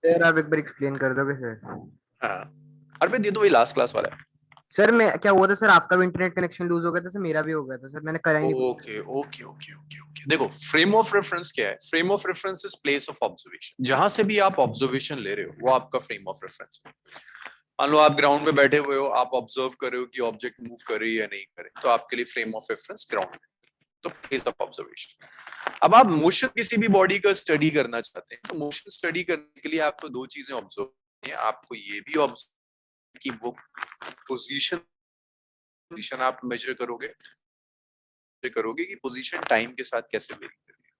Sir आप एक बार explain कर दोगे सर? हाँ, अर्पित ये तो वही लास्ट क्लास वाला है। सर मैं क्या हुआ था सर, आपका भी इंटरनेट कनेक्शन लूज हो गया था सर, मेरा भी हो गया था सर, मैंने करा ही नहीं कुछ। Okay okay okay okay okay, देखो फ्रेम ऑफ रेफरेंस क्या है? Frame of reference is place of observation. जहां से भी आप ऑब्जर्वेशन ले रहे हो वो आपका फ्रेम ऑफ रेफरेंस है। मान लो आप ग्राउंड में बैठे हुए हो, आप ऑब्जर्व कर रहे हो कि ऑब्जेक्ट मूव करे या नहीं करे, तो आपके लिए फ्रेम ऑफ रेफरेंस ग्राउंड है, तो प्लेस ऑफ ऑब्जर्वेशन। अब आप मोशन किसी भी बॉडी का स्टडी करना चाहते हैं, तो मोशन स्टडी करने के लिए आपको दो चीजें ऑब्जर्व करनी है। आपको ये भी ऑब्जर्व कि वो पोजीशन पोजीशन आप मेजर करोगे कि पोजीशन टाइम के साथ कैसे वेरी कर रही है।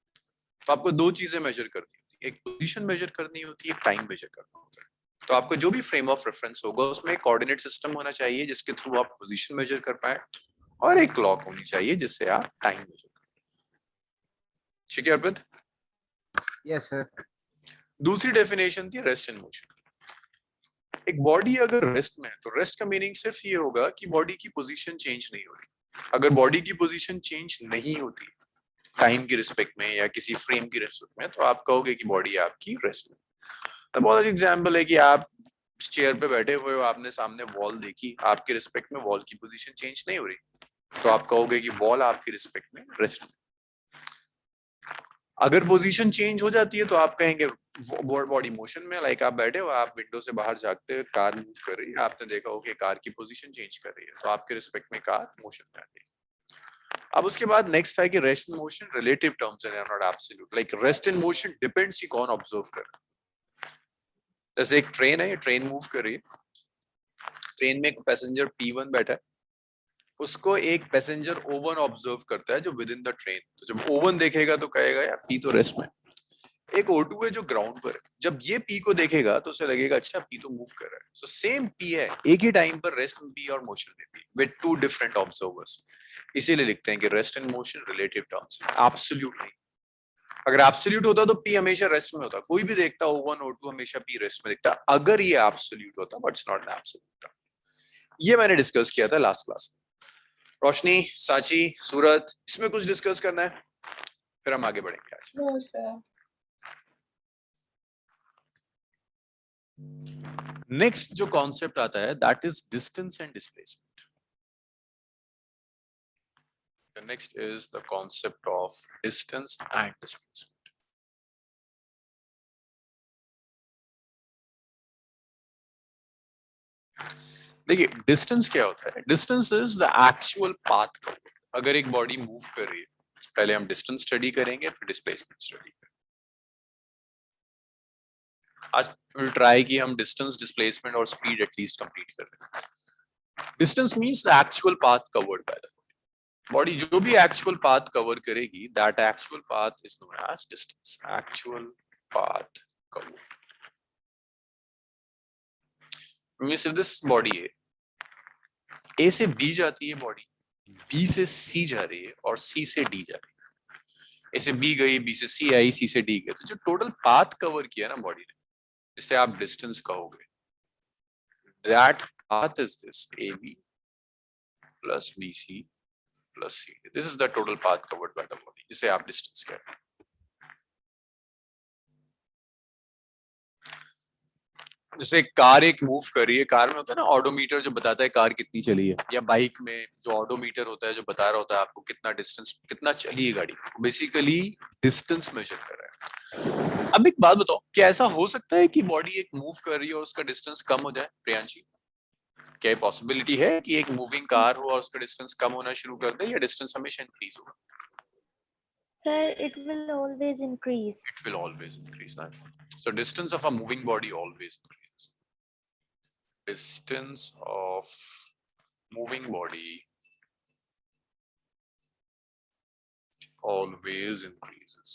तो आपको दो चीजें मेजर करनी होती है, एक पोजीशन मेजर करनी होती है, एक टाइम मेजर करना होता है। तो आपको जो भी फ्रेम ऑफ रेफरेंस होगा उसमें एक कोऑर्डिनेट सिस्टम होना चाहिए जिसके थ्रू आप पोजीशन मेजर कर पाए, और एक क्लॉक होनी चाहिए जिससे आप टाइम मेजर कर। ठीक है अर्पित? Yes sir. दूसरी डेफिनेशन थी रेस्ट इन मोशन। एक बॉडी अगर रेस्ट में है तो रेस्ट का मीनिंग सिर्फ ये होगा कि बॉडी की पोजीशन चेंज नहीं हो रही। अगर बॉडी की पोजीशन चेंज नहीं होती टाइम की रिस्पेक्ट में या किसी फ्रेम की रिस्पेक्ट में, तो आप कहोगे कि बॉडी आपकी रेस्ट में। तो बहुत अच्छा एग्जाम्पल है कि आप चेयर पे बैठे हुए हो, आपने सामने वॉल देखी, आपके रिस्पेक्ट में वॉल की पोजीशन चेंज नहीं हो रही, तो आप कहोगे कि वॉल आपकी रिस्पेक्ट में रेस्ट में। अगर पोजीशन चेंज हो जाती है तो आप कहेंगे बॉडी मोशन में। लाइक आप बैठे हो, आप विंडो से बाहर झांकते हो, कार मूव कर रही है, आपने देखा हो कि कार की पोजीशन चेंज कर रही है, तो आपके रिस्पेक्ट में कार मोशन में आ गई। अब उसके बाद नेक्स्ट है कि rest in motion relative terms हैं, not absolute. Like rest in motion depends कि कौन ऑब्जर्व कर रहा है। जैसे एक ट्रेन है, ये ट्रेन मूव कर रही है, ट्रेन में एक पैसेंजर P1 बैठा है, उसको एक पैसेंजर O1 ऑब्जर्व करता है जो विद इन द ट्रेन। तो जब O1 देखेगा तो कहेगा यार P तो रेस्ट में। एक O2 है जो ग्राउंड पर है, जब ये P को देखेगा तो उसे लगेगा अच्छा P तो मूव कर रहा है। सो सेम P है, एक ही टाइम पर रेस्ट में भी और मोशन में भी, विद टू डिफरेंट ऑब्जर्वर्स। इसीलिए लिखते हैं कि rest and motion relative terms, absolute नहीं। अगर एब्सोल्यूट होता तो P हमेशा रेस्ट में होता, कोई भी देखता O1 O2 हमेशा P रेस्ट में दिखता अगर ये एब्सोल्यूट होता, but it's not an absolute. ये मैंने डिस्कस किया था लास्ट क्लास में। रोशनी, साची, सूरत, इसमें कुछ डिस्कस करना है? फिर हम आगे बढ़ेंगे आज। No sir. नेक्स्ट जो कॉन्सेप्ट आता है that is distance and displacement. The next is the concept of distance and displacement. देखिए डिस्टेंस क्या होता है? Distance is the actual path covered. अगर एक बॉडी मूव कर रही है, पहले हम डिस्टेंस स्टडी करेंगे फिर डिस्प्लेसमेंट स्टडी करेंगे। आज विल ट्राई कि हम डिस्टेंस, डिस्प्लेसमेंट और स्पीड एटलीस्ट कंप्लीट कर लें। Distance means the actual path covered by the body. जो भी एक्चुअल पाथ कवर करेगी, that actual path is known as distance. Actual path covered means if this body है, A से B जाती है body, B से सी जा रही है और सी से डी जा रही है। ए से बी गई, बी से सी आई, सी से डी गई, तो जो टोटल पाथ कवर किया ना बॉडी ने, जिसे आप डिस्टेंस कहोगे, that path is this A B plus B C plus C. This is the total path covered by the body, जिसे आप डिस्टेंस कह रहे हैं। जैसे कार एक मूव कर रही है, कार में होता है ना ऑडोमीटर जो बताता है कार कितनी चली है, या बाइक में जो ऑडोमीटर होता है जो बता रहा होता है आपको कितना डिस्टेंस, कितना चली है गाड़ी, बेसिकली डिस्टेंस मेजर कर रहा है। अब एक बात बताओ, क्या ऐसा हो सकता है कि बॉडी एक मूव कर रही है और उसका डिस्टेंस कम हो जाए? प्रियांशी, क्या पॉसिबिलिटी है कि एक मूविंग कार हो और उसका डिस्टेंस कम होना शुरू कर दे, या डिस्टेंस हमेशा इंक्रीज होगा? Sir, it will always increase. It will always increase, right? So distance of a moving body always increases. Distance of moving body always increases.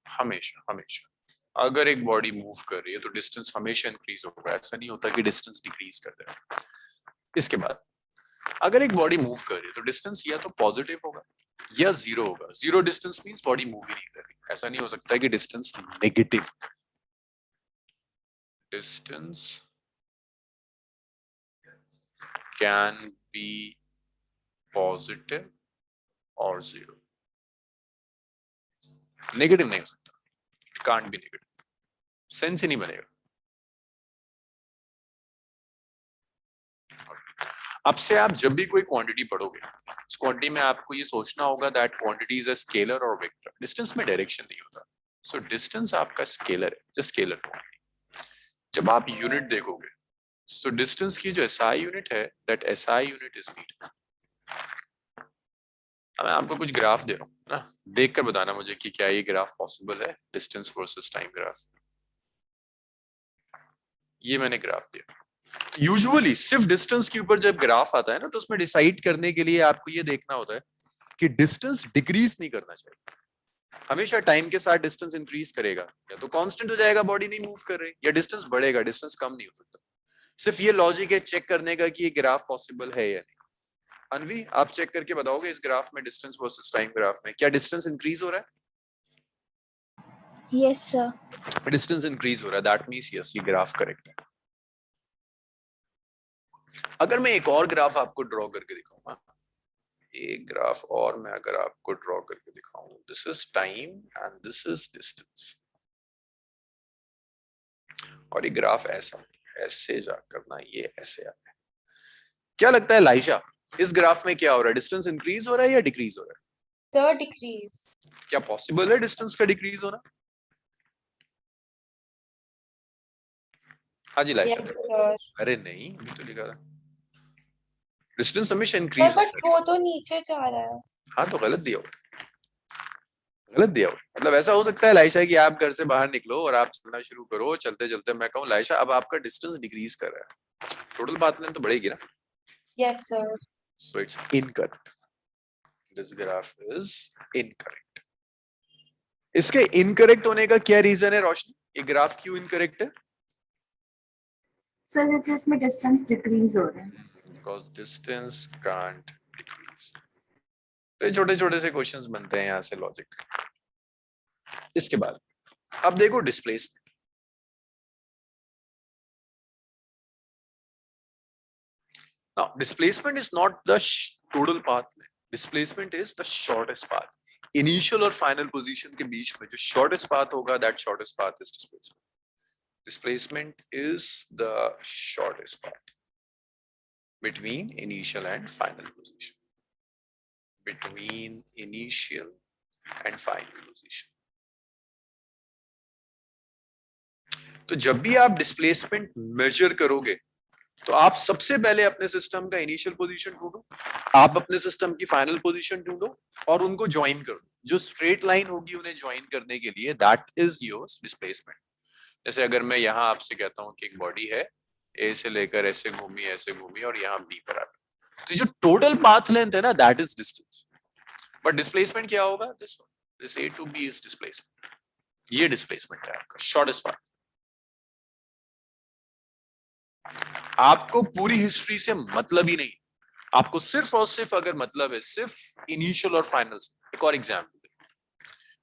हमेशा हमेशा अगर एक बॉडी मूव कर रही है तो डिस्टेंस हमेशा इंक्रीज होगा, ऐसा नहीं होता कि डिस्टेंस डिक्रीज कर दे। इसके बाद अगर एक बॉडी मूव कर रही है तो डिस्टेंस या तो पॉजिटिव होगा या जीरो होगा। Zero distance means body move ही नहीं कर रही। ऐसा नहीं हो सकता है कि distance negative. Distance can be positive और जीरो, नेगेटिव नहीं हो सकता। कांट बी नेगेटिव, सेंस ही नहीं बनेगा। अब से आप जब भी कोई क्वांटिटी पढ़ोगे, उस क्वांटिटी में आपको ये सोचना होगा that quantity is a scalar और वेक्टर। डिस्टेंस में डायरेक्शन नहीं होता, सो डिस्टेंस आपका स्केलर है, जस्ट स्केलर क्वांटिटी। जब आप यूनिट देखोगे, सो डिस्टेंस की जो SI यूनिट है, that SI unit is metre. मैं आपको कुछ ग्राफ दे रहा हूँ ना, देख कर बताना मुझे कि क्या ये ग्राफ पॉसिबल है, डिस्टेंस वर्सेस टाइम ग्राफ। ये मैंने ग्राफ दिया। यूजुअली सिर्फ डिस्टेंस के ऊपर जब ग्राफ आता है ना, तो उसमें डिसाइड करने के लिए आपको ये देखना होता है कि डिस्टेंस डिक्रीज नहीं करना चाहिए। हमेशा टाइम के साथ डिस्टेंस इंक्रीज करेगा, या तो कांस्टेंट हो जाएगा, बॉडी नहीं मूव कर रही, या डिस्टेंस बढ़ेगा, डिस्टेंस कम नहीं हो सकता। सिर्फ ये लॉजिक है चेक करने का कि ये ग्राफ पॉसिबल है या नहीं। अनवी, आप चेक करके बताओगे इस ग्राफ में, डिस्टेंस वर्सेस टाइम ग्राफ में, क्या डिस्टेंस इंक्रीज हो रहा है? Yes, sir. डिस्टेंस इंक्रीज हो रहा है, दैट मींस यस, ये ग्राफ करेक्ट है। अगर मैं एक और ग्राफ आपको ड्रॉ करके दिखाऊंगा, एक ग्राफ और मैं अगर आपको ड्रॉ करके दिखाऊं, this is time and this is distance, और ये ग्राफ ऐसा ऐसे जाकर ना ये ऐसे आ रहा है। क्या लगता है लाइशा, इस ग्राफ में क्या हो रहा है? डिस्टेंस इंक्रीज हो रहा है या डिक्रीज हो रहा है? Sir decrease. क्या पॉसिबल है डिस्टेंस का डिक्रीज होना? हाँ जी लाइशा। Yes sir. अरे नहीं, अभी तो लिखा था डिस्टेंस हमेशा सर इंक्रीज बट वो तो नीचे जा रहा है। हाँ तो गलत दिया हो, गलत दिया हो। मतलब ऐसा हो सकता है लाइशा कि आप घर से बाहर निकलो और आप चलना शुरू करो, चलते चलते मैं कहूँ लाइशा अब आपका डिस्टेंस डिक्रीज कर रहा है, टोटल पाथ लेंथ तो बढ़ेगी ना। Yes sir. So it's incorrect, this graph is incorrect. इसके इनकरेक्ट होने का क्या रीजन है रोशनी? ये ग्राफ क्यों इनकरेक्ट है? सर क्योंकि इसमें डिस्टेंस डिक्रीज हो रहा है। Because distance can't decrease. तो ये छोटे छोटे से क्वेश्चंस बनते हैं यहाँ से लॉजिक। इसके बाद अब देखो displacement. Now displacement is not the total path. Displacement is the shortest path. Initial और final position के बीच में जो shortest path होगा, that shortest path is displacement. Displacement is the shortest path between initial and final position. Between initial and final position. तो जब भी आप displacement major करोगे, तो आप सबसे पहले अपने सिस्टम का इनिशियल पोजीशन ढूंढो, आप अपने सिस्टम की फाइनल पोजीशन ढूंढो और उनको ज्वाइन कर दो। जो स्ट्रेट लाइन होगी उन्हें ज्वाइन करने के लिए, दैट इज योर डिस्प्लेसमेंट। जैसे अगर मैं यहाँ आपसे कहता हूँ कि एक बॉडी है, ए से लेकर ऐसे घूमी और यहाँ बी पर आ गई, तो जो टोटल पाथ लेंथ है ना, that is distance. But displacement क्या होगा? This A to B is displacement. ये डिस्प्लेसमेंट है आपका शॉर्टेस्ट पाथ। आपको पूरी हिस्ट्री से मतलब ही नहीं, आपको सिर्फ और सिर्फ अगर मतलब है सिर्फ इनिशियल और फाइनल। एक और example,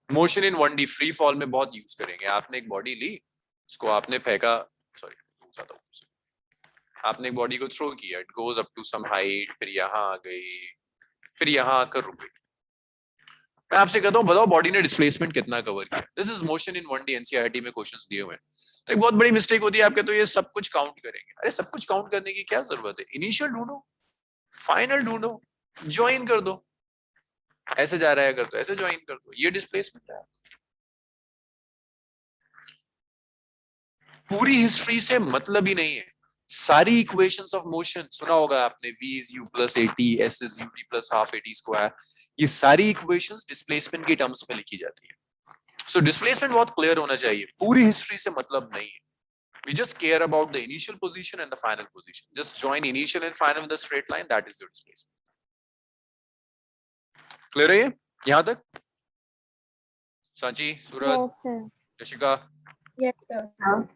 motion in 1D free fall में बहुत यूज करेंगे। आपने एक बॉडी ली, उसको आपने फेंका, सॉरी आपने एक बॉडी को थ्रो किया, it goes up to some height, फिर यहाँ आ गई, फिर यहाँ आकर रुक गई। मैं आपसे कहता हूँ बताओ बॉडी ने डिस्प्लेसमेंट कितना कवर किया? This is motion in 1D, NCERT में क्वेश्चंस दिए हुए हैं। तो एक बहुत बड़ी मिस्टेक होती है, आप कहते हो ये सब कुछ काउंट करेंगे। अरे सब कुछ काउंट करने की क्या जरूरत है? इनिशियल ढूंढो, फाइनल ढूंढो, ज्वाइन कर दो। ऐसे जा रहा है अगर तो ऐसे ज्वाइन कर दो, ये डिस्प्लेसमेंट है। पूरी हिस्ट्री से मतलब ही नहीं है। सारी इक्वेशंस ऑफ मोशन सुना होगा आपने, v is u plus at, s is ut plus half at square, ये सारी इक्वेशंस डिस्प्लेसमेंट के टर्म्स में लिखी जाती है। सो डिस्प्लेसमेंट बहुत क्लियर होना चाहिए, पूरी हिस्ट्री से मतलब नहीं है। We just care about the initial position and the final position. Just join initial and final with a straight line, that is your displacement. Clear है ये यहाँ तक? सांची, सूरज, Yes, sir. Yashika, yes sir.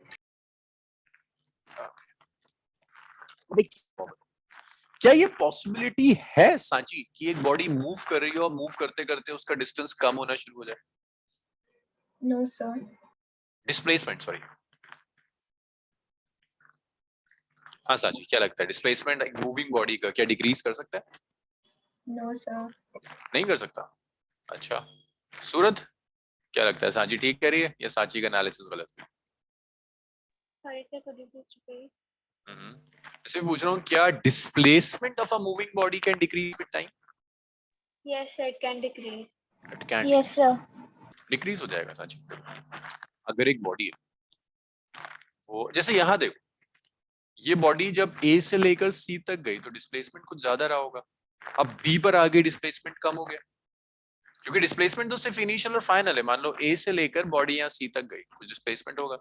क्या ये पॉसिबिलिटी है सांची कि एक बॉडी मूव कर रही हो और मूव करते करते उसका डिस्टेंस कम होना शुरू हो जाए? No sir. Displacement, sorry. हाँ सांची, क्या लगता है डिस्प्लेसमेंट एक मूविंग बॉडी का क्या डिक्रीज कर सकता है? No sir. नहीं कर सकता। अच्छा सूरज, क्या लगता है सांची ठीक कह रही है या सांची का एनालिसिस गलत है? Sorry sir, could you please repeat? सिर्फ पूछ रहा हूँ क्या displacement of a moving body can decrease with time? Yes sir, it can decrease. It can Yes, sir. Decrease हो जाएगा सांची। अगर एक बॉडी है वो, जैसे यहाँ देखो, ये बॉडी जब ए से लेकर सी तक गई तो डिस्प्लेसमेंट कुछ ज्यादा रहा होगा, अब बी पर आ गई डिस्प्लेसमेंट कम हो गया, क्योंकि डिस्प्लेसमेंट तो सिर्फ इनिशियल और फाइनल है। मान लो ए से लेकर बॉडी यहाँ सी तक गई, कुछ डिस्प्लेसमेंट होगा,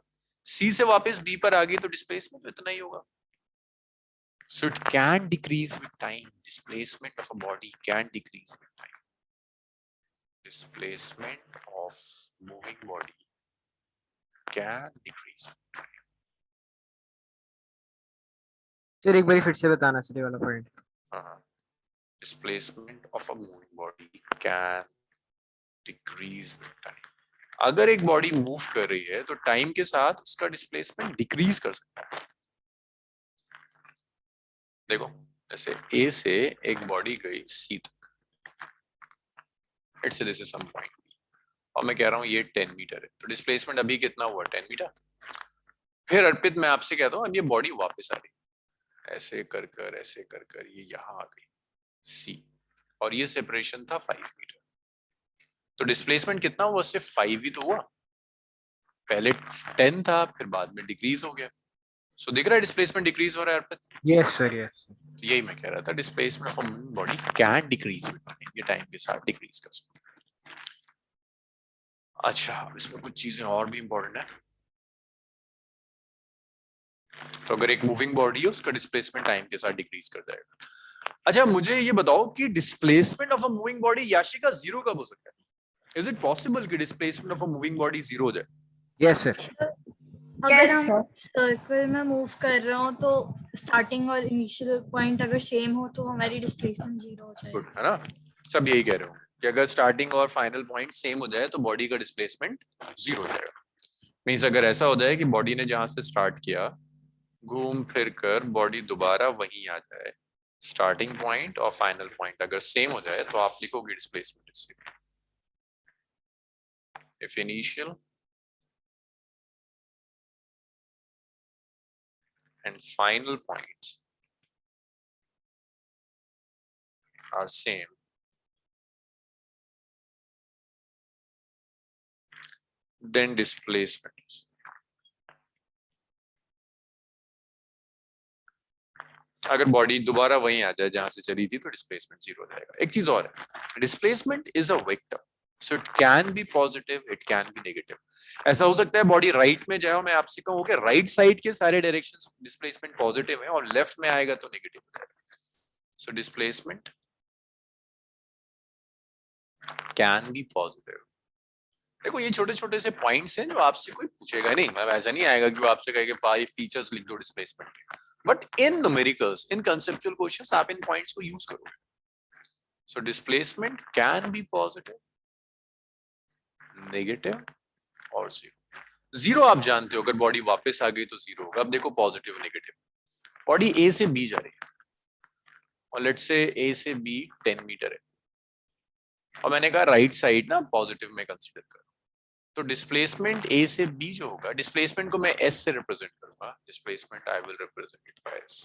सी से वापस बी पर आ गई तो डिस्प्लेसमेंट इतना ही होगा। So it can decrease with time. Displacement of a body can decrease with time. Displacement of moving body can decrease with time. Sir एक बार फिर से बताना सर ये वाला point. Displacement of a moving body can decrease with time. अगर एक body move कर रही है तो टाइम के साथ उसका डिस्प्लेसमेंट डिक्रीज कर सकता है। देखो जैसे ए से एक बॉडी गई सी तक, it's this is some point, और मैं कह रहा हूँ ये 10 मीटर है, तो डिस्प्लेसमेंट अभी कितना हुआ 10 मीटर। फिर अर्पित मैं आपसे कहता हूँ अब ये बॉडी वापस आ रही, ऐसे कर कर ये यहाँ आ गई सी, और ये सेपरेशन था 5 मीटर, तो डिस्प्लेसमेंट कितना हुआ? सिर्फ 5 ही तो हुआ, पहले 10 था फिर बाद में डिक्रीज हो गया। सो दिख रहा है डिस्प्लेसमेंट डिक्रीज हो रहा है अर्पित? Yes sir yes. तो यही मैं कह रहा था, displacement of body can decrease with time, ये टाइम के साथ डिक्रीज कर सकता है। अच्छा इसमें कुछ चीजें और भी इंपॉर्टेंट है। तो अगर एक मूविंग बॉडी है उसका डिस्प्लेसमेंट टाइम के साथ डिक्रीज कर जाएगा। अच्छा मुझे ये बताओ कि displacement of a moving body Yashika zero कब हो सकता है? इज इट पॉसिबल कि displacement of a moving body zero हो जाए? Yes sir. अगर हम सर्कल में मूव कर रहे हो तो स्टार्टिंग और इनिशियल पॉइंट अगर सेम हो तो हमारी डिस्प्लेसमेंट जीरो हो जाएगी, गुड है ना, सब यही कह रहे हो कि अगर स्टार्टिंग और फाइनल पॉइंट सेम हो जाए तो बॉडी का डिस्प्लेसमेंट जीरो हो जाएगा। मींस अगर ऐसा हो जाए कि बॉडी ने जहां से स्टार्ट किया घूम फिर कर बॉडी दोबारा वहीं आ जाए, स्टार्टिंग पॉइंट और फाइनल पॉइंट अगर सेम हो जाए तो आप लिखोगे displacement is zero. If initial and final points are same, then displacement अगर बॉडी दोबारा वहीं आ जाए जहां से चली थी तो डिस्प्लेसमेंट जीरो हो जाएगा। एक चीज और है, displacement is a vector, so it can be positive it can be negative. ऐसा हो सकता है बॉडी राइट में जाए और मैं आपसे कहूँ कि राइट साइड के सारे डायरेक्शंस डिस्प्लेसमेंट पॉजिटिव है और लेफ्ट में आएगा तो नेगेटिव हो जाएगा। So displacement can be positive. देखो ये छोटे छोटे से पॉइंट्स हैं जो आपसे कोई पूछेगा नहीं, मतलब ऐसा नहीं आएगा कि वो आपसे कहे कि 5 फीचर्स लिख दो डिस्प्लेसमेंट के, but in numericals in conceptual questions आप इन पॉइंट्स को यूज करोगे। So displacement can be positive, negative और जीरो। जीरो आप जानते हो अगर बॉडी वापस आ गई तो जीरो होगा। अब देखो पॉजिटिव नेगेटिव, बॉडी ए से बी जा रही है और लेट्स से ए से बी 10 मीटर है और मैंने कहा राइट साइड ना पॉजिटिव में कंसीडर करो, तो डिस्प्लेसमेंट ए से बी जो होगा, डिस्प्लेसमेंट को मैं एस से रिप्रेजेंट करूंगा, displacement I will represent it by S.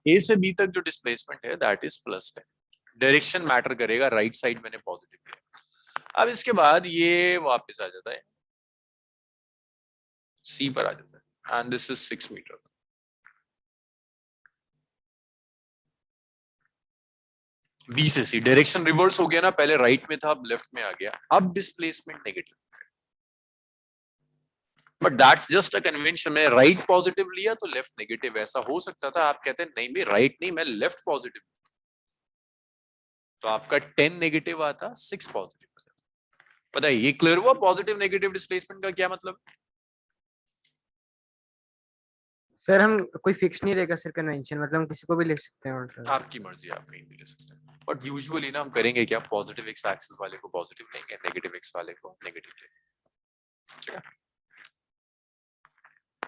A से बी तक जो डिस्प्लेसमेंट है दैट इज +10, डायरेक्शन मैटर करेगा, राइट साइड मैंने पॉजिटिव लिया। अब इसके बाद ये वापस आ जाता है सी पर आ जाता है and this is 6 metre. B से सी डायरेक्शन रिवर्स हो गया ना, पहले राइट में था अब लेफ्ट में आ गया, अब displacement negative. But that's just a convention, मैं राइट पॉजिटिव लिया तो लेफ्ट नेगेटिव, ऐसा हो सकता था। आप कहते हैं नहीं भाई राइट नहीं मैं लेफ्ट पॉजिटिव, तो आपका 10 नेगेटिव आता 6 पॉजिटिव। पता है ये क्लियर हुआ पॉजिटिव नेगेटिव डिस्प्लेसमेंट का क्या मतलब? सर हम कोई फिक्स नहीं रहेगा सर कन्वेंशन, मतलब हम किसी को भी लिख सकते हैं और आपकी मर्जी, आप कहीं भी ले सकते हैं, बट यूजुअली ना हम करेंगे क्या, पॉजिटिव एक्स एक्सिस वाले को पॉजिटिव लेंगे, नेगेटिव एक्स वाले को नेगेटिव लेंगे।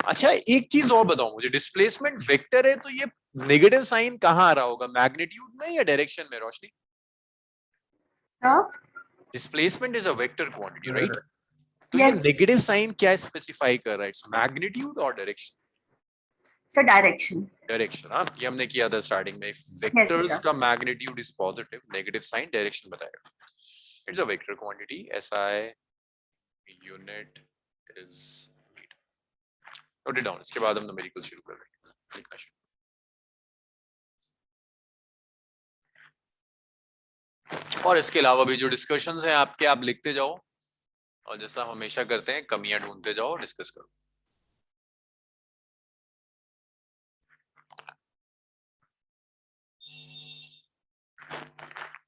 अच्छा एक चीज और बताओ मुझे, डिस्प्लेसमेंट वेक्टर है तो ये नेगेटिव साइन कहाँ आ रहा होगा, मैग्नीट्यूड में या डायरेक्शन में? Roshni sir displacement is a vector quantity, right? तो Yes. ये नेगेटिव साइन क्या स्पेसिफाई कर रहा है? इट्स मैग्नीट्यूड और डायरेक्शन? So direction. डायरेक्शन, हाँ, ये हमने किया था स्टार्टिंग में. Yes, vectors sir. का magnitude is positive, negative sign direction बताएगा. It's a vector quantity. SI unit is metre. Note it down. इसके बाद हम न्यूमेरिकल शुरू कर रहे हैं. लिखना शुरू. और इसके अलावा भी जो डिस्कशंस हैं आपके, आप लिखते जाओ और जैसा हम हमेशा करते हैं कमियां ढूंढते जाओ और डिस्कस करो.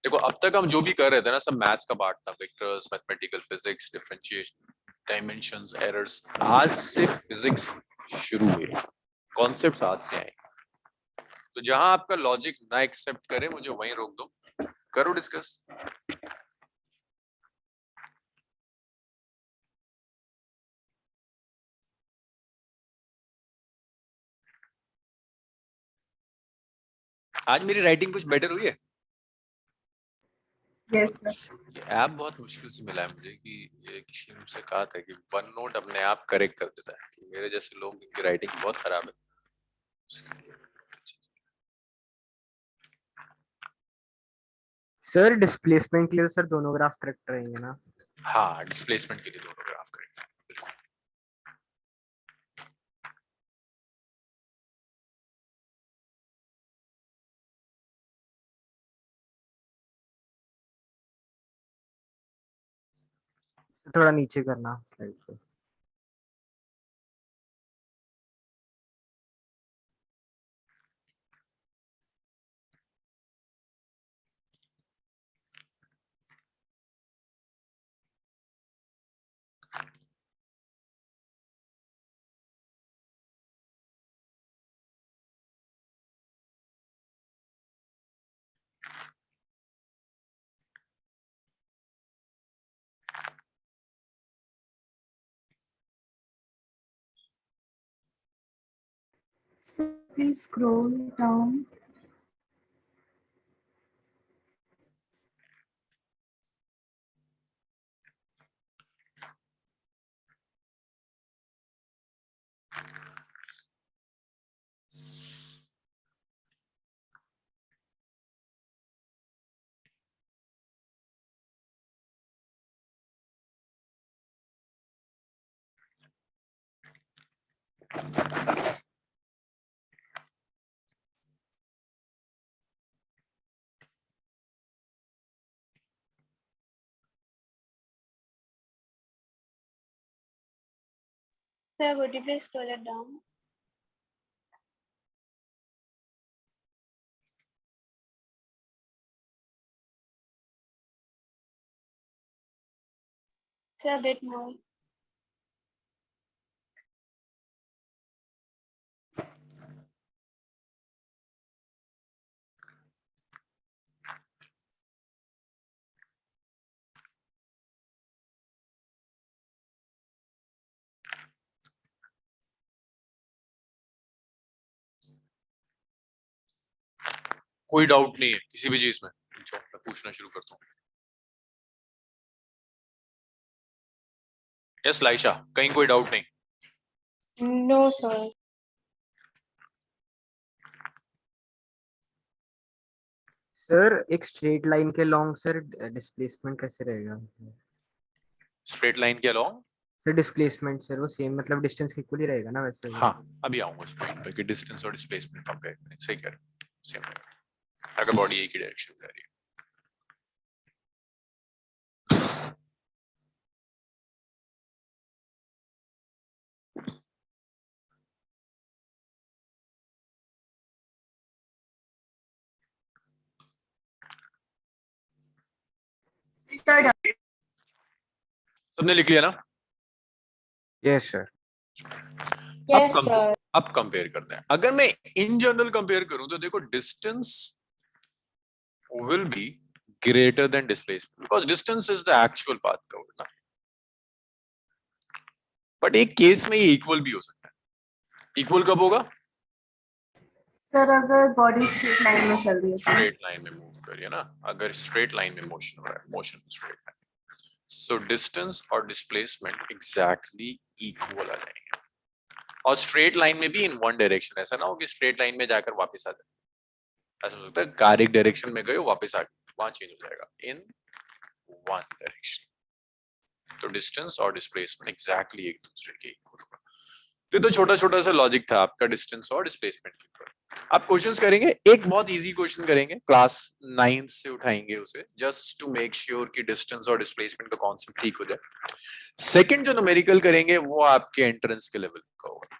देखो अब तक हम जो भी कर रहे थे ना, सब मैथ्स का पार्ट था. Vectors, mathematical physics, differentiation, dimensions, errors. आज से फिजिक्स शुरू हुई, कॉन्सेप्ट्स आज से आए. तो जहां आपका लॉजिक ना एक्सेप्ट करे मुझे वहीं रोक दो, करो डिस्कस. आज मेरी राइटिंग कुछ बेटर हुई है. Yes, sir. ये ऐप बहुत मुश्किल से मिला है मुझे कि ये किसी ने मुझसे कहा था कि वन नोट अपने आप करेक्ट कर देता है. कि मेरे जैसे लोग की राइटिंग बहुत खराब है. सर डिस्प्लेसमेंट के लिए सर दोनों ग्राफ करेक्ट रहेंगे ना? हाँ, डिस्प्लेसमेंट के लिए दोनों ग्राफ करेक्ट. बिल्कुल. थोड़ा नीचे करना स्लाइड पे. So please scroll down. Sir, would you please scroll it down? Sir, a bit more. कोई डाउट नहीं है किसी भी चीज में? मैं पूछना शुरू करता हूँ. यस लाइशा, कहीं कोई डाउट नहीं? No, sir. सर एक स्ट्रेट लाइन के लॉन्ग सर डिस्प्लेसमेंट कैसे रहेगा? स्ट्रेट लाइन के अलोंग? सर डिस्प्लेसमेंट सर वो सेम मतलब डिस्टेंस इक्वल ही रहेगा ना वैसे? हाँ, अभी आऊंगा इस पॉइंट पे कि डिस्टेंस और डिस्प्लेसमेंट कंपेयर करें. सही कह रहे हो, सेम रहेगा अगर बॉडी एक ही डायरेक्शन में जा रही है. Sir, सबने लिख लिया ना? Yes sir. Yes, sir. अब कंपेयर करते हैं. अगर मैं इन जनरल कंपेयर करूं तो देखो distance will be greater than displacement because distance is the actual path covered ना. बट एक केस में ये इक्वल भी हो सकता है. इक्वल कब होगा? सर अगर बॉडी स्ट्रेट लाइन में चल रही है तो स्ट्रेट लाइन में मूव करिए ना. अगर स्ट्रेट लाइन में मोशन हो रहा है, motion straight line. So distance और डिस्प्लेसमेंट एग्जैक्टली इक्वल आ जाएंगे, और स्ट्रेट लाइन में भी इन वन डायरेक्शन, ऐसा ना हो कि स्ट्रेट लाइन में जाकर वापस आ जाए, ऐसा हो सकता है कार एक डायरेक्शन में गए वापस आ गए, वहां चेंज हो जाएगा, इन वन डायरेक्शन। तो डिस्टेंस और डिस्प्लेसमेंट एग्जैक्टली एक दूसरे के इक्वल होगा। तो छोटा छोटा सा लॉजिक था आपका डिस्टेंस और डिस्प्लेसमेंट के ऊपर। आप क्वेश्चंस करेंगे, एक बहुत इजी क्वेश्चन करेंगे, क्लास 9 से उठाएंगे उसे, जस्ट टू मेक श्योर कि डिस्टेंस और डिस्प्लेसमेंट का कॉन्सेप्ट ठीक हो जाए। सेकंड जो न्यूमेरिकल करेंगे वो आपके एंट्रेंस के लेवल का होगा।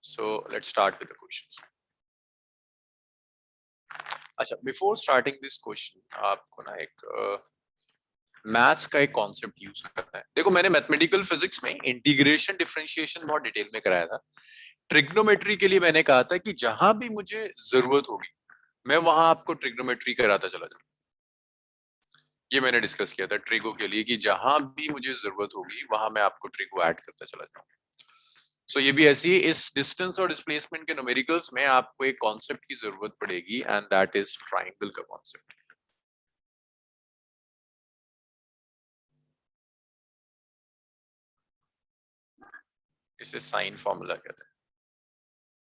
So let's start with the questions. अच्छा, बिफोर स्टार्टिंग दिस क्वेश्चन आपको ना एक मैथ्स का एक कॉन्सेप्ट यूज करना है। देखो, मैंने मैथमेटिकल फिजिक्स में इंटीग्रेशन डिफरेंशिएशन बहुत डिटेल में कराया था। ट्रिग्नोमेट्री के लिए मैंने कहा था कि जहां भी मुझे जरूरत होगी मैं वहां आपको ट्रिग्नोमेट्री कराता चला जाऊं। ये मैंने डिस्कस किया था ट्रिगो के लिए कि जहां भी मुझे जरूरत होगी वहां मैं आपको ट्रिगो ऐड करता चला जाऊं। सो ये भी ऐसी है, इस डिस्टेंस और डिस्प्लेसमेंट के न्यूमेरिकल्स में आपको एक कॉन्सेप्ट की जरूरत पड़ेगी एंड दैट इज ट्राइंगल का कॉन्सेप्ट। इसे साइन फॉर्मूला कहते हैं।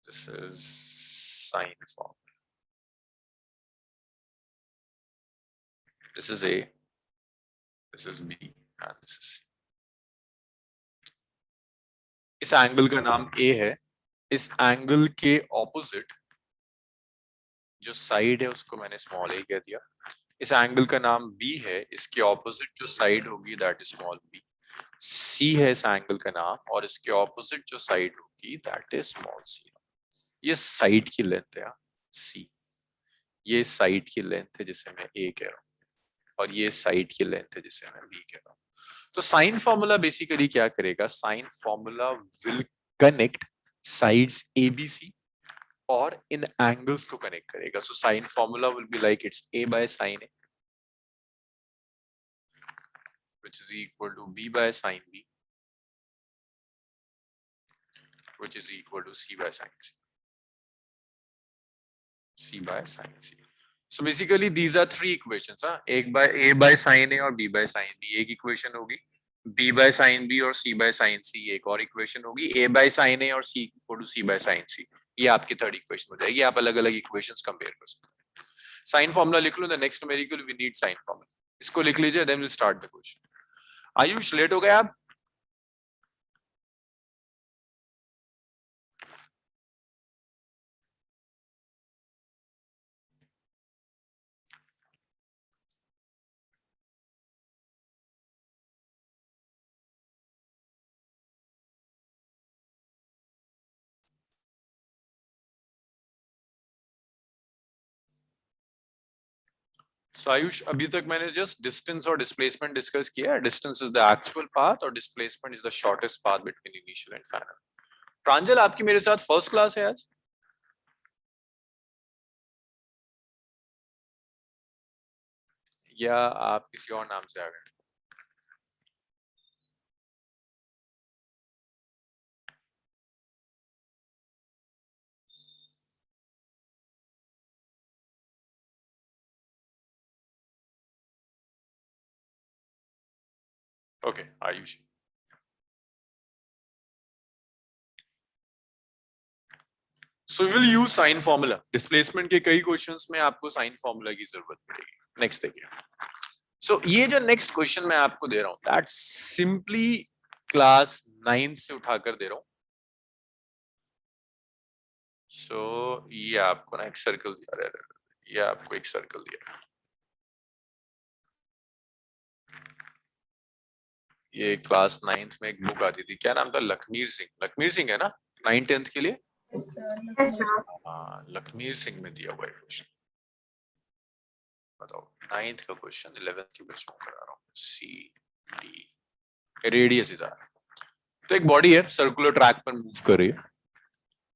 This is sine formula, this is A, this is B and this is C. इस एंगल का नाम ए है, इस एंगल के ऑपोजिट जो साइड है उसको मैंने स्मॉल ए कह दिया। इस एंगल का नाम बी है, इसके ऑपोजिट जो साइड होगी दैट इज स्मॉल बी। सी है इस एंगल का नाम और इसके ऑपोजिट जो साइड होगी दैट इज स्मॉल सी। ये साइड की लेंथ है सी, ये साइड की लेंथ है जिसे मैं ए कह रहा हूँ, और ये साइड की लेंथ है जिसे मैं बी कह रहा हूँ। तो साइन फॉर्मूला बेसिकली क्या करेगा, sine formula will connect sides A B C और इन एंगल्स को कनेक्ट करेगा। So sine formula will be like it's a by sin a which is equal to b by sin b which is equal to c by sin c, c by sin c. So basically these are three equations, एक by a by sin a और b by sin b एक equation होगी, b by sin b और c by sin c एक और equation होगी, a by sin a और c equal to c by sin c, ये आपकी थर्ड इक्वेशन हो जाएगी। आप अलग अलग इक्वेशंस कंपेयर कर सकते हैं। साइन फॉर्मूला लिख लो, the next numerical we need sine formula, इसको लिख लीजिए, then will start the question. Ayush late हो गए आप? आयुष, अभी तक मैंने जस्ट डिस्टेंस और डिस्प्लेसमेंट डिस्कस किया है। Distance is the actual path और displacement is the shortest path between initial and final. Pranjal, आपकी मेरे साथ फर्स्ट क्लास है आज? या आप किसी और नाम से आ गए? Okay Ayush, so will use sine formula. Displacement के कई क्वेश्चंस में आपको साइन फॉर्मूला की जरूरत पड़ेगी। नेक्स्ट देखिए, सो ये जो नेक्स्ट क्वेश्चन मैं आपको दे रहा हूं दैट सिंपली क्लास 9 से उठाकर दे रहा हूं। सो ये आपको ना एक सर्कल दिया, ये आपको एक सर्कल दिया, ये क्लास 9th में एक बुक आती थी, क्या नाम था, लखमीर सिंह, लखमीर सिंह है ना 9th 10th के लिए? Yes, sir. हाँ, लखमीर सिंह में दिया हुआ है क्वेश्चन। बताओ 9th का क्वेश्चन 11th के बच्चों को करा रहा हूँ। C D radius is R, तो एक बॉडी है सर्कुलर ट्रैक पर मूव कर रही है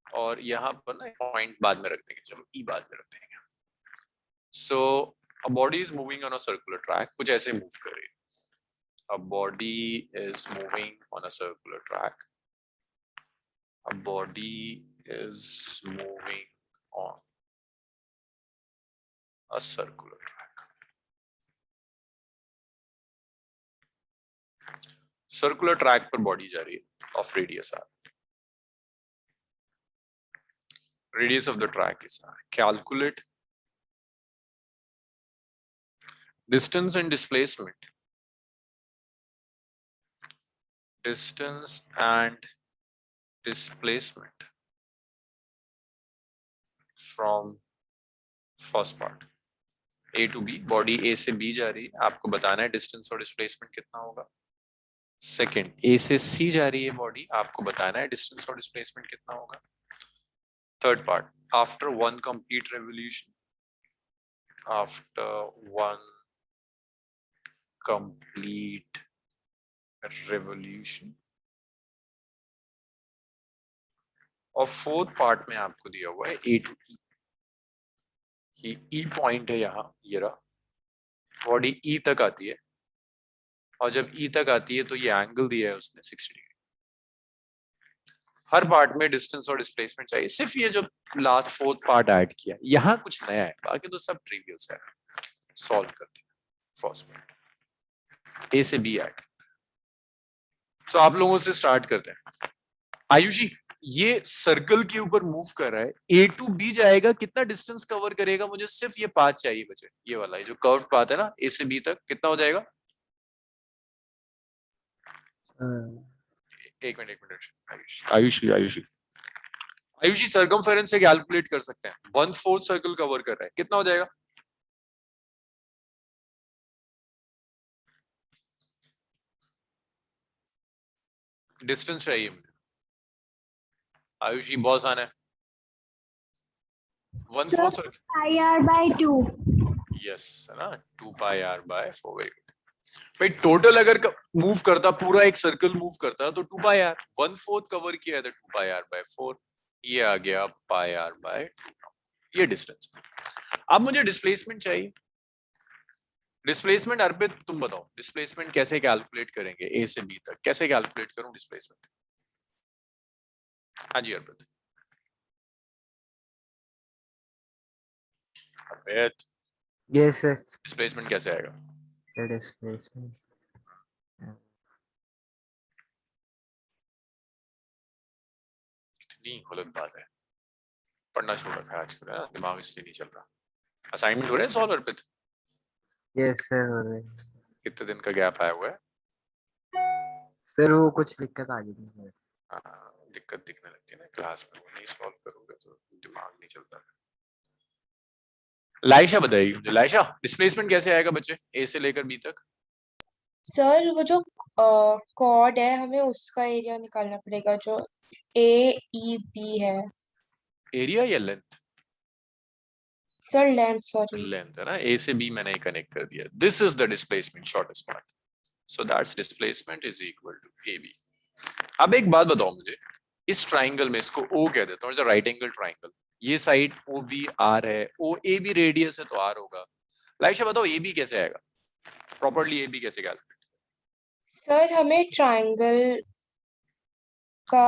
और यहाँ पर ना पॉइंट बाद में रख देंगे, चलो ई बाद में रख देंगे। So a body is moving on a circular track, कुछ ऐसे मूव कर रही है। A body is moving on a circular track. A body is moving on a circular track. Circular track पर बॉडी जा रही है of radius R, radius of the track is r. Calculate distance and displacement. Distance and displacement from first part A to B. Body A से B जा रही है, आपको बताना है डिस्टेंस और डिस्प्लेसमेंट कितना होगा. सेकंड, A से C जा रही है बॉडी, आपको बताना है डिस्टेंस और डिस्प्लेसमेंट कितना होगा. Third part, after one complete revolution, after one complete revolution, और फोर्थ पार्ट में आपको दिया हुआ है A to E. ये E पॉइंट है यहाँ, ये रहा, बॉडी E तक आती है, और जब E तक आती है तो ये एंगल दिया है उसने 60 डिग्री. हर पार्ट में डिस्टेंस और डिस्प्लेसमेंट चाहिए, सिर्फ ये जो लास्ट फोर्थ पार्ट ऐड किया, यहाँ कुछ नया है, बाकी तो सब ट्रिवियल्स है. सॉल्व करते हैं फर्स्ट पार्ट, A से B ऐड. सो आप लोगों से स्टार्ट करते हैं. आयुषी, ये सर्कल के ऊपर मूव कर रहा है, A to B जाएगा, कितना डिस्टेंस कवर करेगा? मुझे सिर्फ ये पाथ चाहिए बचे, ये वाला, ये जो कर्व पाथ है ना, A से B तक कितना हो जाएगा? एक मिनट आयुषी सर्कमफेरेंस से कैलकुलेट कर सकते हैं. 1/4 सर्कल कवर कर रहा है, कितना हो जाएगा? डिस्टेंस चाहिए मुझे. आयुषी बहुत आना है. 1/4 circle, pi r by 2. Yes है ना, 2 pi r by 4. Very good भाई. टोटल अगर मूव करता, पूरा एक सर्कल मूव करता तो 2 pi r, 1/4 कवर किया था 2 pi r by 4, ये आ गया pi r by 2. ये डिस्टेंस. अब मुझे डिस्प्लेसमेंट चाहिए. डिस्प्लेसमेंट अर्पित तुम बताओ, डिस्प्लेसमेंट कैसे कैलकुलेट करेंगे? A से B तक कैसे कैलकुलेट करूं डिस्प्लेसमेंट? हाँ जी अर्पित. अर्पित, यस सर. डिस्प्लेसमेंट कैसे आएगा? डिस्प्लेसमेंट इतनी गलत बात है, पढ़ना छोड़ रखा है आजकल, है ना, दिमाग इसलिए नहीं चल रहा. असाइनमेंट हो रहे हैं सॉल्व अर्पित? Yes sir. कितने दिन का गैप आया हुआ है? सर वो कुछ दिक्कत आ गई थी. दिक्कत दिखने लगती है ना क्लास में, वो नहीं सॉल्व करोगे तो दिमाग नहीं चलता. लाइशा बताइए मुझे. लाइशा, डिस्प्लेसमेंट कैसे आएगा बच्चे A से लेकर B तक? सर वो जो कॉर्ड है, हमें उसका एरिया निकालना पड़ेगा जो AEB है. एरिया या length? Sir length, sorry. Length है ना, A से B मैंने कनेक्ट कर दिया. This is the displacement, shortest path. So that's displacement is equal to AB. अब एक बात बताओ मुझे, इस ट्राइंगल में, इसको O कह देता हूँ, राइट एंगल ट्राइंगल, ये साइड OBR है, OAB रेडियस है तो R होगा. लाइशा बताओ AB कैसे आएगा? प्रॉपर्ली AB कैसे कैलकुलेट? सर हमें ट्राइंगल का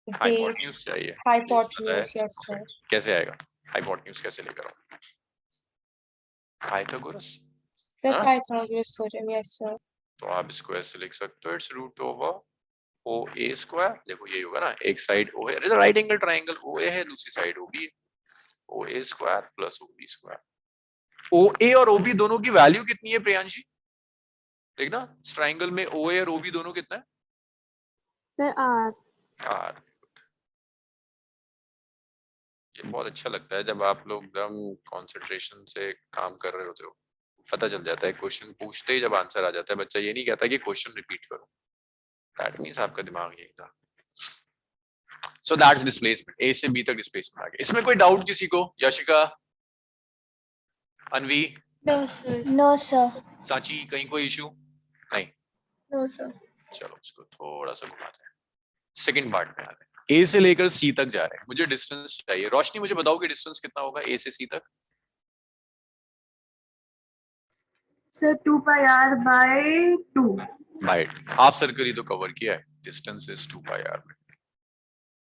हाइपोटेन्यूज चाहिए. हाइपोटेन्यूज. Yes sir. कैसे आएगा? हाइपोटेन्यूज कैसे लेकर आओ? पाइथागोरस. सर हाँ? Pythagoras theorem. Yes sir. तो आप इसको ऐसे लिख सकते हो, it's root over OA square. देखो यही होगा ना, एक साइड O है, राइट एंगल ट्राइंगल OA है, दूसरी साइड OB है, OA square plus OB square. OA और OB दोनों की वैल्यू कितनी है प्रियांशी? देखना, इस ट्राइंगल में OA और OB दोनों कितना है? Sir, r. R. ये बहुत अच्छा लगता है जब आप लोग एकदम कंसंट्रेशन से काम कर रहे होते हो, पता चल जाता है. क्वेश्चन पूछते ही जब आंसर आ जाता है, बच्चा ये नहीं कहता कि क्वेश्चन रिपीट करो. दैट मींस आपका दिमाग यही था. सो दैट्स डिस्प्लेसमेंट. A से B तक डिस्प्लेसमेंट आ गया. इसमें कोई डाउट किसी को? यशिका, अनवी, No, sir. No, sir. साची, कहीं कोई इशू नहीं? No, sir. चलो इसको थोड़ा सा घुमाते हैं. सेकंड पार्ट में आते हैं. A से लेकर C तक जा रहे हैं, मुझे डिस्टेंस चाहिए. रोशनी मुझे बताओ कि डिस्टेंस कितना होगा A से C तक? Sir, 2 pi r by 2. By half circle ही तो कवर किया है. Distance is 2 pi r by 2.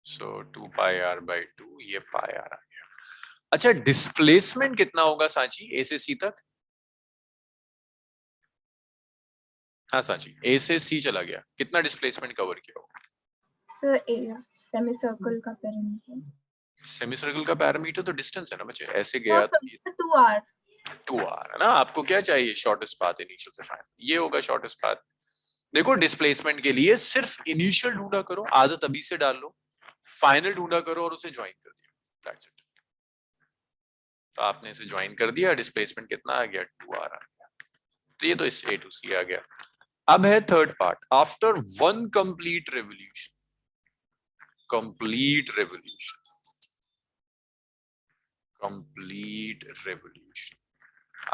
So 2 pi r by 2, ये pi r आ गया. अच्छा, डिस्प्लेसमेंट कितना होगा सांची A से C तक? हाँ सांची, ए से सी चला गया, कितना डिस्प्लेसमेंट कवर किया होगा? सर एरिया सेमी सर्कल का पेरिमीटर सेमी सर्कल का पैरामीटर तो डिस्टेंस है ना बच्चे, ऐसे गया तो 2r 2r है ना। आपको क्या चाहिए? शॉर्टेस्ट पाथ इनिशियल से फाइनल, ये होगा शॉर्टेस्ट पाथ। देखो डिस्प्लेसमेंट के लिए सिर्फ इनिशियल ढूंढा करो, आदत अभी से डाल लो, फाइनल ढूंढा करो और उसे ज्वाइन कर दिया, दैट्स इट। तो आपने इसे ज्वाइन कर दिया, डिस्प्लेसमेंट कितना आ गया? 2r आ गया। तो ये तो इस A to C आ गया। अब है third part, after one complete revolution, complete revolution, complete revolution,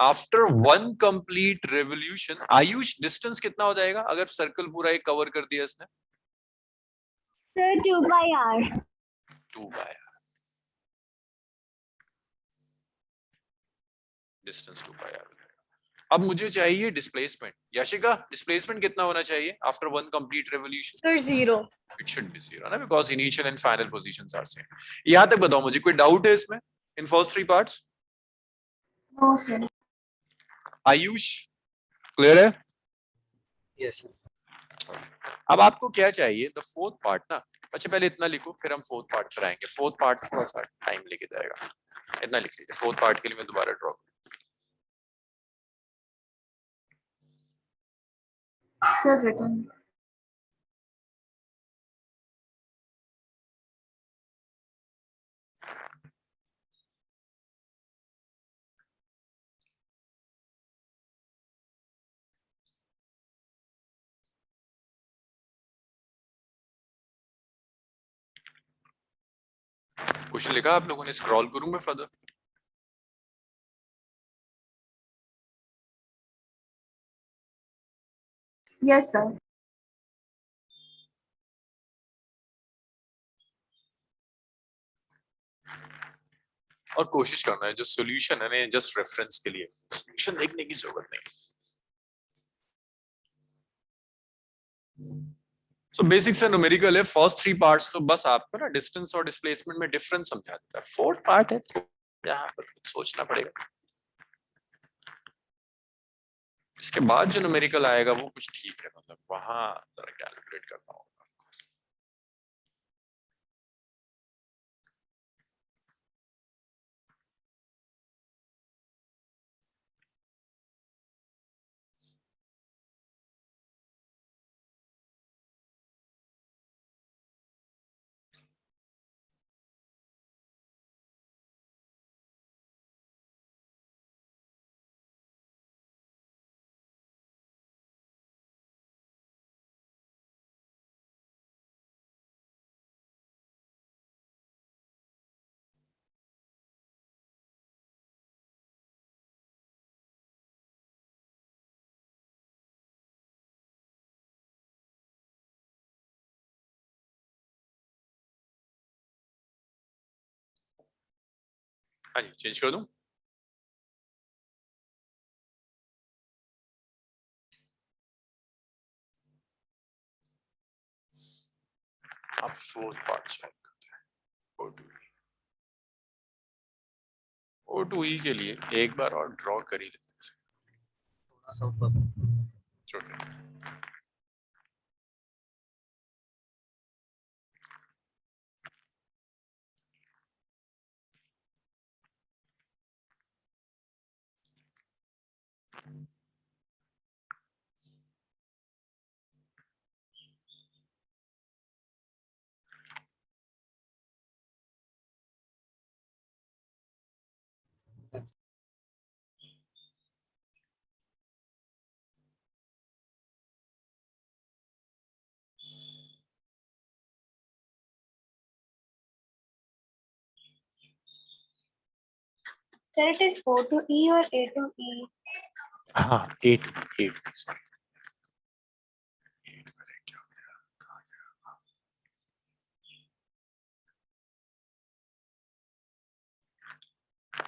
after one complete revolution, Ayush distance कितना हो जाएगा अगर सर्कल पूरा एक कवर कर दिया इसने? Sir 2/r 2/r, distance 2/r। अब मुझे चाहिए डिस्प्लेसमेंट। याशिका, डिस्प्लेसमेंट कितना होना चाहिए after one complete revolution? Sir 0। It should be 0 ना, because initial and final positions are same. यहां तक बताओ मुझे, कोई डाउट है इसमें in first 3 parts? No, sir. Ayush clear है? यस अब आपको क्या चाहिए? द फोर्थ पार्ट ना। अच्छा पहले इतना लिखो, फिर हम फोर्थ पार्ट पर आएंगे। फोर्थ पार्ट थोड़ा सा टाइम लेके जाएगा, इतना लिख लीजिए। फोर्थ पार्ट के लिए मैं दोबारा ड्रॉ, Sir, written. क्वेश्चन लिखा आप लोगों ने? स्क्रॉल करूं मैं फर्दर? Yes, sir. और कोशिश करना है जो सॉल्यूशन है ना, जस्ट रेफरेंस के लिए, सॉल्यूशन देखने की जरूरत नहीं। सो बेसिक से न्यूमेरिकल है। फर्स्ट 3 पार्ट्स तो बस आपको ना डिस्टेंस और डिस्प्लेसमेंट में डिफरेंस समझा देता है। फोर्थ पार्ट है तो यहाँ पर कुछ सोचना पड़ेगा। इसके बाद जो न्यूमेरिकल आएगा वो कुछ ठीक है, मतलब वहां जरा कैलकुलेट करना होगा। हाँ जी, चेंज कर दूं? आप फोर्थ पार्ट सॉल्व करते हैं। O2E के लिए एक बार और ड्रॉ कर ही लेते हैं। थोड़ा सा ऊपर Okay. Sir, it is O to E or A to E? हाँ 8 सॉरी 8 मेरे क्या हो गया, कहाँ गया?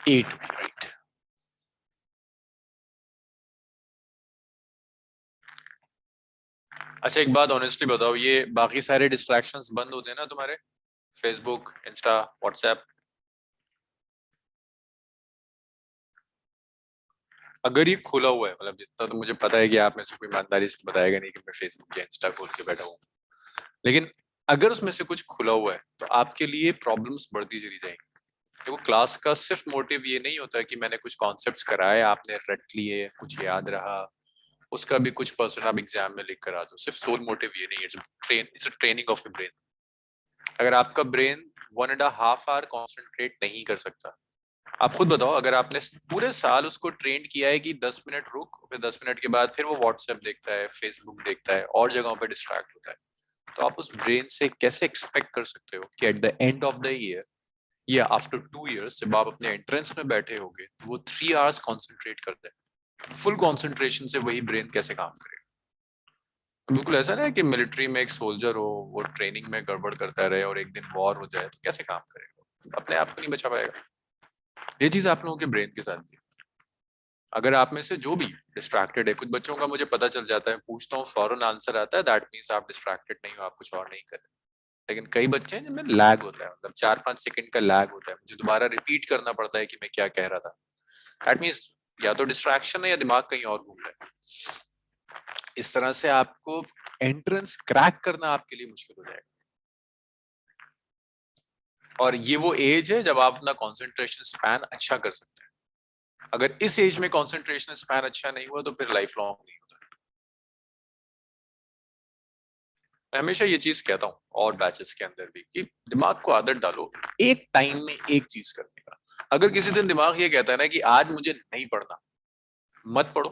8 राइट। अच्छा एक बात ऑनेस्टली बताओ, ये बाकी सारे डिस्ट्रैक्शंस बंद होते हैं ना तुम्हारे? Facebook, Insta, WhatsApp? अगर ये खुला हुआ है, मतलब जितना तो मुझे पता है कि आप में से कोई ईमानदारी से बताएगा नहीं कि मैं फेसबुक या इंस्टा खोल के बैठा हूँ, लेकिन अगर उसमें से कुछ खुला हुआ है तो आपके लिए प्रॉब्लम्स बढ़ती चली जाएंगी। देखो क्लास का सिर्फ मोटिव ये नहीं होता कि मैंने कुछ कॉन्सेप्ट्स कराए, आपने रट लिए, कुछ याद रहा, उसका भी कुछ परसेंट आप एग्जाम में लिख कर आ जाओ। सिर्फ सोल मोटिव ये नहीं है, it's a training of the brain. अगर आपका ब्रेन 1.5 आवर कॉन्सेंट्रेट नहीं कर सकता, आप खुद बताओ, अगर आपने पूरे साल उसको ट्रेन किया है कि 10 मिनट रुक, फिर 10 मिनट के बाद फिर वो व्हाट्सएप देखता है, फेसबुक देखता है, और जगहों पर डिस्ट्रैक्ट होता है, तो आप उस ब्रेन से कैसे एक्सपेक्ट कर सकते हो कि at the end of the year या आफ्टर 2 इयर्स जब आप अपने एंट्रेंस में बैठे होगे तो वो 3 आवर्स कॉन्सेंट्रेट करते हैं। फुल कॉन्सेंट्रेशन से वही ब्रेन कैसे काम करेगा? बिल्कुल ऐसा नहीं है कि मिलिट्री में एक सोल्जर हो, वो ट्रेनिंग में गड़बड़ करता रहे और एक दिन वॉर हो जाए तो कैसे काम करेगा? अपने आप को नहीं बचा पाएगा। ये चीज आप लोगों के ब्रेन के साथ भी। अगर आप में से जो भी डिस्ट्रैक्टेड है, कुछ बच्चों का मुझे पता चल जाता है, पूछता हूँ फौरन आंसर आता है, दैट मीन्स आप डिस्ट्रैक्टेड नहीं हो, आप कुछ और नहीं कर रहे। लेकिन कई बच्चे हैं जिनमें लैग होता है, मतलब 4-5 सेकंड का लैग होता है, मुझे दोबारा रिपीट करना पड़ता है कि मैं क्या कह रहा था। दैट मीन्स या तो डिस्ट्रैक्शन है या दिमाग कहीं और घूम रहा है। इस तरह से आपको एंट्रेंस क्रैक करना आपके लिए मुश्किल हो जाएगा। और ये वो एज है जब आप अपना कंसंट्रेशन स्पैन अच्छा कर सकते हैं। अगर इस एज में कंसंट्रेशन स्पैन अच्छा नहीं हुआ तो फिर लाइफ लॉन्ग नहीं होता। मैं हमेशा ये चीज कहता हूँ और बैचेस के अंदर भी कि दिमाग को आदत डालो एक टाइम में एक चीज करने का। अगर किसी दिन दिमाग ये कहता है ना कि आज मुझे नहीं पढ़ना, मत पढ़ो,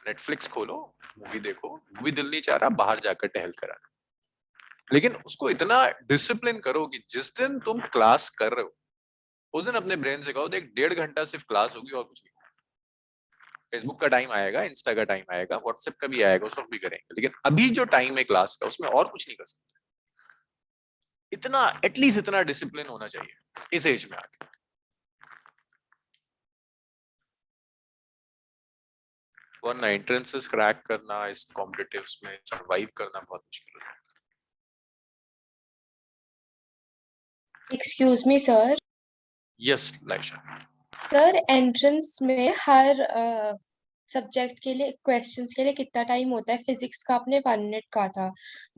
नेटफ्लिक्स खोलो, मूवी देखो, मूवी दिल नहीं चाह रहा, बाहर जाकर टहल कर आ। लेकिन उसको इतना डिसिप्लिन करो कि जिस दिन तुम क्लास कर रहे हो उस दिन अपने ब्रेन से कहो, देख 1.5 घंटा सिर्फ क्लास होगी और कुछ नहीं। फेसबुक का टाइम आएगा, इंस्टा का टाइम आएगा, व्हाट्सएप का भी आएगा, उस वक्त भी करेंगे, लेकिन अभी जो टाइम है क्लास का उसमें और कुछ नहीं कर सकते। इतना एटलीस्ट इतना डिसिप्लिन होना चाहिए इस एज में आके। वरना एंट्रेंसेस क्रैक करना, इस कॉम्पिटिटिव्स में सरवाइव करना बहुत मुश्किल हो जाएगा। Excuse me sir. Yes Laisha. Sir entrance में हर सब्जेक्ट के लिए क्वेश्चंस के लिए कितना टाइम होता है? फिजिक्स का आपने 1 मिनट का था,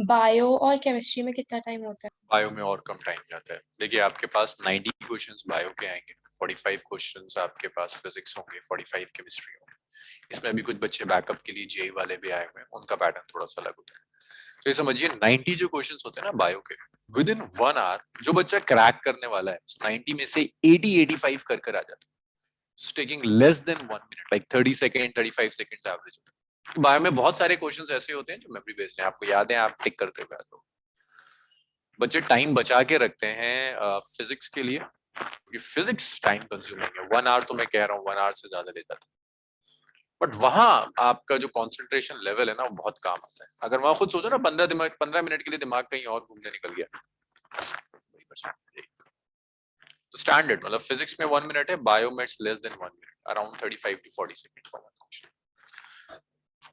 बायो और केमिस्ट्री में कितना टाइम होता है? बायो में और कम टाइम जाता है। देखिए आपके पास 90 क्वेश्चंस बायो के आएंगे, 45 क्वेश्चंस आपके पास फिजिक्स होंगे, 45 केमिस्ट्री होंगे। इसमें अभी कुछ बच्चे बैकअप के लिए जेई वाले भी आए हुए हैं, उनका पैटर्न थोड़ा सा अलग होता है। तो ये समझिए 90 जो क्वेश्चंस होते हैं ना बायो के, विद इन 1 आवर जो बच्चा क्रैक करने वाला है 90 में से 80-85 कर आ जाता है, taking less than 1 minute, like 30 second 35 seconds average होता है। बायो में बहुत सारे क्वेश्चंस ऐसे होते हैं जो मेमोरी बेस्ड हैं, आपको याद है, आप टिक करते हुए आते हो। बच्चे टाइम बचा के रखते हैं फिजिक्स के लिए, क्योंकि फिजिक्स टाइम कंज्यूमिंग है। 1 आवर तो मैं कह रहा हूँ 1 आवर से ज्यादा ले जाता है, बट वहां आपका जो कंसंट्रेशन लेवल है ना वो बहुत काम आता है। अगर वहां खुद सोचो ना 15 मिनट के लिए दिमाग कहीं और घूमने निकल गया, तो स्टैंडर्ड मतलब फिजिक्स में 1 मिनट है, बायो में it's less than 1 minute, around 35 to 40 second for one question.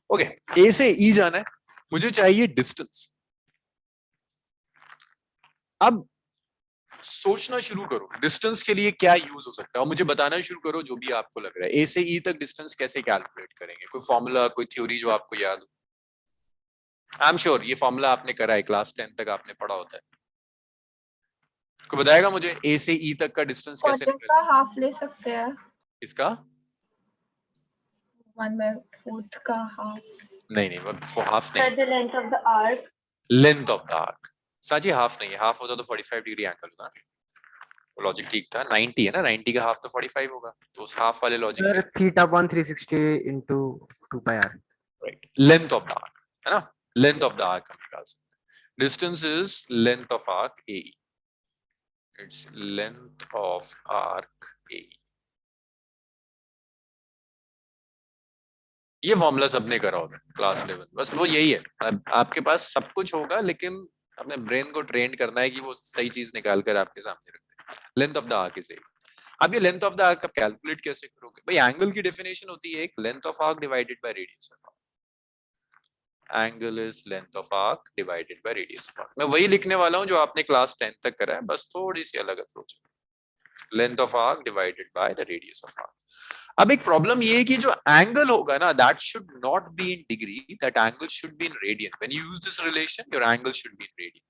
Okay, A से ई जाना है, मुझे चाहिए डिस्टेंस। अब सोचना शुरू करो डिस्टेंस के लिए क्या यूज हो सकता है, और मुझे बताना शुरू करो जो भी आपको लग रहा है। ए से ई तक डिस्टेंस कैसे कैलकुलेट करेंगे? कोई फॉर्मूला, कोई थ्योरी जो आपको याद हो? आई एम श्योर ये फॉर्मूला आपने करा है, क्लास 10 तक आपने पढ़ा होता है। कोई बताएगा मुझे ए से ई तक का डिस्टेंस कैसे 14 का हाफ ले सकते हैं। इसका 1/4 का हाफ। नहीं वो हाफ नहीं, the length of the arc. Length of the arc. साची हाफ नहीं है, हाफ होता तो 45 डिग्री एंगल होता। लॉजिक ठीक था, 90 है ना, 90 का हाफ तो 45 होगा, तो उस हाफ वाले logic sir θ1 360 into 2 pi r। Right, length of the arc है ना, लेंथ ऑफ द आर्क हम निकाल सकते हैं। Distance is length of arc A, its length of arc A. ये फॉर्मूला सबने करा होगा क्लास 11, बस वो यही है। आपके पास सब कुछ होगा लेकिन अपने ब्रेन को ट्रेन करना है कि वो सही चीज निकाल कर आपके सामने रख दे। Length of the arc is a. अब ये लेंथ ऑफ द आर्क आप कैलकुलेट कैसे करोगे? भाई एंगल की डेफिनेशन होती है एक, length of arc divided by radius of arc. Angle is length of arc divided by radius of arc. मैं वही लिखने वाला हूं जो आपने क्लास 10 तक करा है, बस थोड़ी सी अलग अप्रोच है। Length of arc divided by the radius of arc. अब एक प्रॉब्लम ये है कि जो एंगल होगा ना, that should not be in degree, that angle should be in radian. When you use this relation, your angle should be in radian.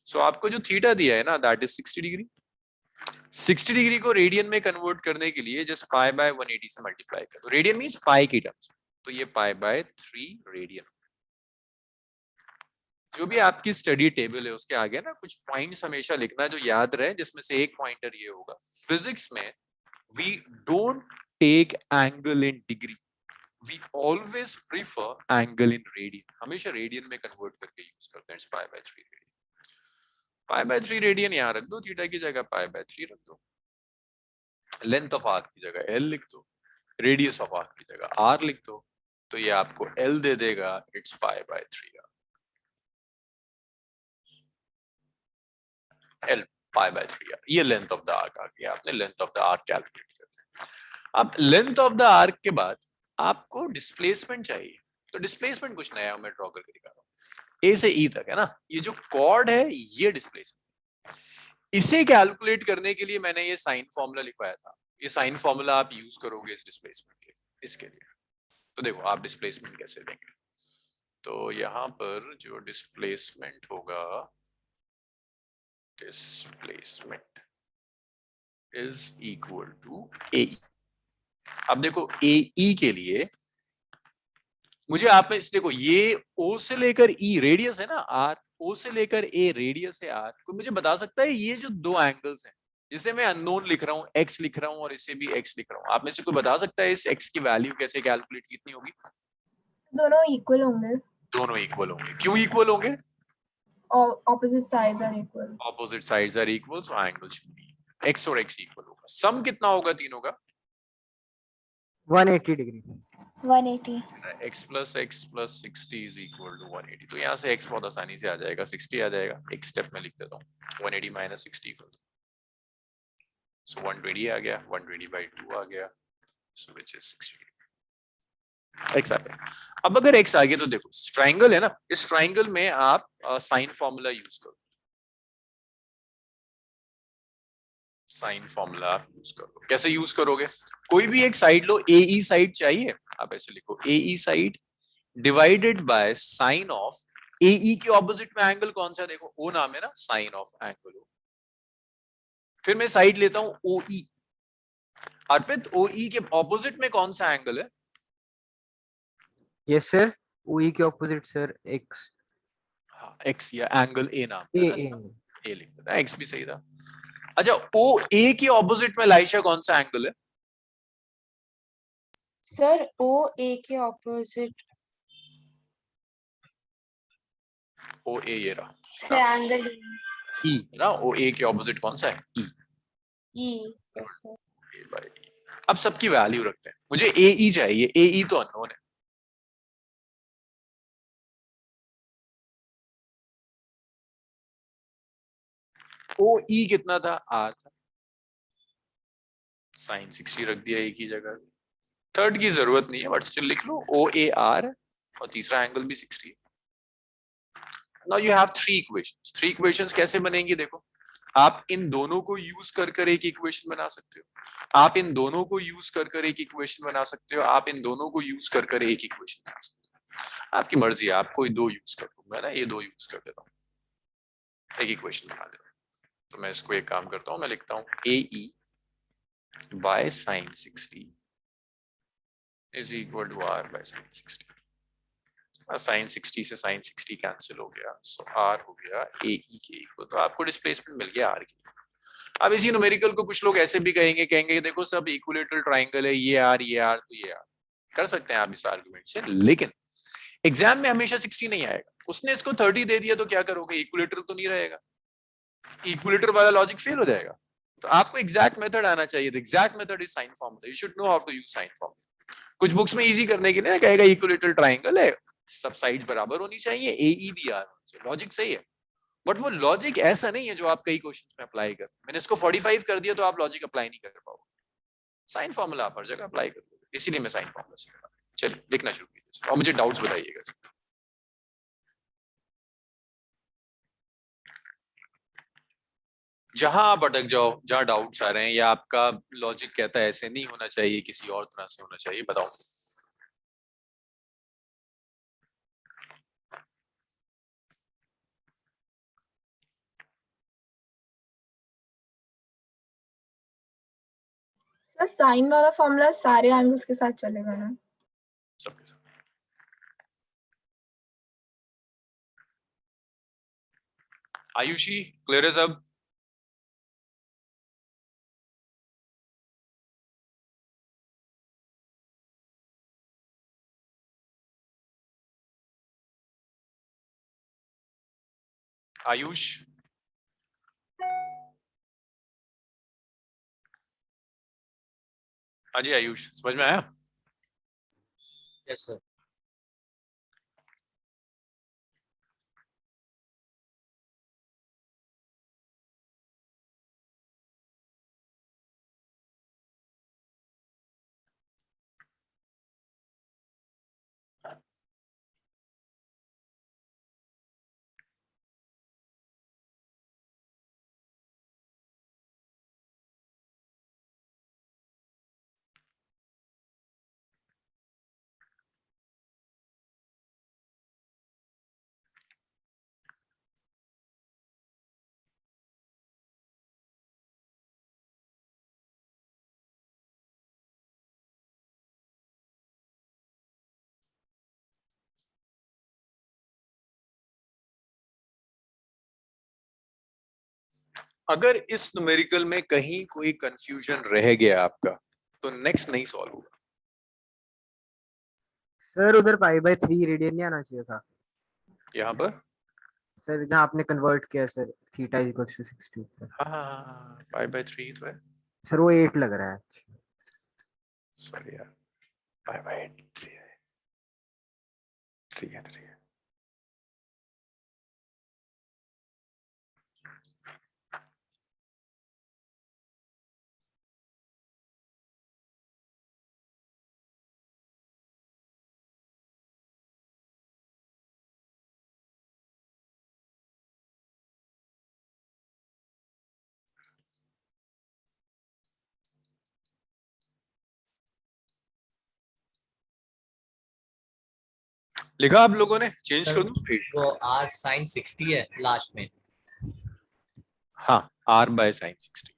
So आपको जो थीटा दिया है ना, दैट इज 60 डिग्री. 60 डिग्री को रेडियन में convert करने के लिए जस्ट पाई बाय 180 से मल्टीप्लाई करो. रेडियन मींस पाई की टर्म्स, तो ये पाई बाय 3 रेडियन. जो भी आपकी स्टडी टेबल है उसके आगे ना कुछ पॉइंट्स हमेशा लिखना जो याद रहे, जिसमें से एक पॉइंटर ये होगा, फिजिक्स में we don't take angle in degree, we always prefer angle in radian. हमेशा रेडियन में कन्वर्ट करके यूज करते हैं. Pi by 3 radian. Pi by 3 radian यहाँ रख दो, थीटा की जगह पाई बाय 3 रख दो, लेंथ ऑफ आर्क की जगह एल लिख दो, रेडियस ऑफ आर्क की जगह आर लिख दो, तो ये आपको एल दे देगा. It's pi by 3 L pi by 3 R. ये लेंथ ऑफ द आर्क आ गया. आपने length of the arc calculate कर लिया. अब लेंथ ऑफ द आर्क के बाद आपको डिस्प्लेसमेंट चाहिए. तो डिस्प्लेसमेंट कुछ नया मैं ड्रॉ करके दिखा रहा हूँ. ए से ई तक है ना, ये जो कॉर्ड है ये डिस्प्लेसमेंट. इसे कैलकुलेट करने के लिए मैंने ये साइन फॉर्मूला लिखवाया था. ये साइन फॉर्मूला आप यूज करोगे इस डिस्प्लेसमेंट के, इसके लिए. तो देखो आप डिस्प्लेसमेंट कैसे देंगे. तो यहाँ पर जो डिस्प्लेसमेंट होगा, displacement is equal to AE. अब देखो AE के लिए मुझे आप में देखो, ये O से लेकर E रेडियस है ना R, O से लेकर A रेडियस है R. कोई मुझे बता सकता है ये जो दो एंगल्स हैं, जिसे मैं अननोन लिख रहा हूँ, X लिख रहा हूँ और इसे भी X लिख रहा हूँ, आप में से कोई बता सकता है इस X की वैल्यू कैसे कैलकुलेट कितनी होगी? दोनों इक्वल होंगे. दोनों इक्वल होंगे. क्यों इक्वल होंगे? Opposite sides are equal. Opposite sides are equal, so angle should be X और X equal होगा. सम कितना होगा तीनों का? 180 degree. 180. X plus 60 is equal to 180. तो यहाँ से X बहुत आसानी से आ जाएगा, 60 आ जाएगा. एक स्टेप में लिख देता हूँ, 180 minus 60 equal to, so 120 आ गया, 120 by 2 आ गया, so which is 60. X आ गया. अब अगर X आ गया तो देखो ट्रायंगल है ना, इस ट्रायंगल में आप साइन फॉर्मूला यूज करो. साइन फॉर्मूला आप यूज करो. कैसे यूज करोगे? कोई भी एक साइड लो, AE साइड चाहिए, आप ऐसे लिखो AE side divided by sine of AE के ऑपोजिट में एंगल कौन सा है? देखो O नाम है ना, साइन ऑफ एंगल O. फिर मैं साइड लेता हूं OE. अर्पित OE के ऑपोजिट में कौन सा एंगल है? यस सर, OE के ऑपोजिट सर X. हाँ, X या एंगल A नाम A है ना, A लिख देता. X भी सही था. अच्छा, OA के ऑपोजिट में लाइशा कौन सा एंगल है? सर OA के ऑपोजिट OA ये रहा, Triangle. E है ना. OA के ऑपोजिट कौन सा है? E. E. Yes, sir. A by E. अब सबकी वैल्यू रखते हैं. मुझे AE चाहिए, AE तो अननोन है. OE कितना था? R था. साइन 60 रख दिया एक ही जगह. थर्ड की जरूरत नहीं है, बट स्टिल लिख लो OAR, और तीसरा एंगल भी 60 है. Now you have 3 equations. 3 equations कैसे बनेंगी? देखो, आप इन दोनों को यूज कर एक इक्वेशन बना सकते हो, आप इन दोनों को यूज कर एक इक्वेशन बना सकते हो, आप इन दोनों को यूज कर एक इक्वेशन बना सकते हो. आपकी मर्जी है. आप कोई दो यूज कर लो, मैं ना ये दो यूज कर देता हूँ, एक इक्वेशन बना देता हूँ. तो मैं इसको एक काम करता हूँ, मैं लिखता हूँ AE by sin 60 is equal to R by sin 60. sin 60 से sin 60 कैंसिल हो गया, सो R हो गया AE के इक्वल. तो आपको डिस्प्लेसमेंट मिल गया R की. अब इसी न्यूमेरिकल को कुछ लोग ऐसे भी कहेंगे देखो सब इक्विलेटरल ट्रायंगल है, ये R ये R तो ये R. कर सकते हैं आप इस आर्गुमेंट से, लेकिन एग्जाम में हमेशा 60 नहीं आएगा. उसने इसको 30 दे दिया तो क्या करोगे? इक्विलेटरल तो नहीं रहेगा, इक्विलेटर वाला लॉजिक फेल हो जाएगा. तो आपको एग्जैक्ट मेथड आना चाहिए. The exact method is sine formula. You should know how to use sine formula. कुछ बुक्स में इजी करने के लिए कहेगा इक्विलेटरल ट्रायंगल है, सब साइड्स बराबर होनी चाहिए, AE भी R. लॉजिक सही है, बट वो लॉजिक ऐसा नहीं है जो आप कई क्वेश्चंस में अप्लाई कर. मैंने इसको 45 कर दिया तो आप लॉजिक अप्लाई नहीं कर पाओगे. साइन फॉर्मूला आप हर जगह अप्लाई कर दोगे, इसीलिए मैं साइन फॉर्मूला से कर. चलिए लिखना शुरू कीजिए और मुझे डाउट्स बताइएगा. जहां आप अटक जाओ, जहां डाउट्स आ रहे हैं या आपका लॉजिक कहता है ऐसे नहीं होना चाहिए, किसी और तरह से होना चाहिए, बताओ। सर साइन वाला फॉर्मूला सारे एंगल्स के साथ चलेगा ना? सबके साथ। आयुषी, क्लियर है सब? आयुष, हाँ जी आयुष, समझ में आया? Yes sir. अगर इस न्यूमेरिकल में कहीं कोई कंफ्यूजन रह गया आपका, तो नेक्स्ट नहीं सॉल्व होगा। सर उधर पाई/3 रेडियन नहीं आना चाहिए था यहाँ पर सर, जहाँ आपने कन्वर्ट किया सर, थीटा इक्वल्स टू 60 पर। हाँ, पाई/3 तो है। सर वो 8 लग रहा है। सॉरी यार, पाई/8 3 है, 3 है, 3 है। लिखा आप लोगों ने? चेंज कर दूं स्पीड? वो r sin 60 है लास्ट में। हाँ, r/sin 60।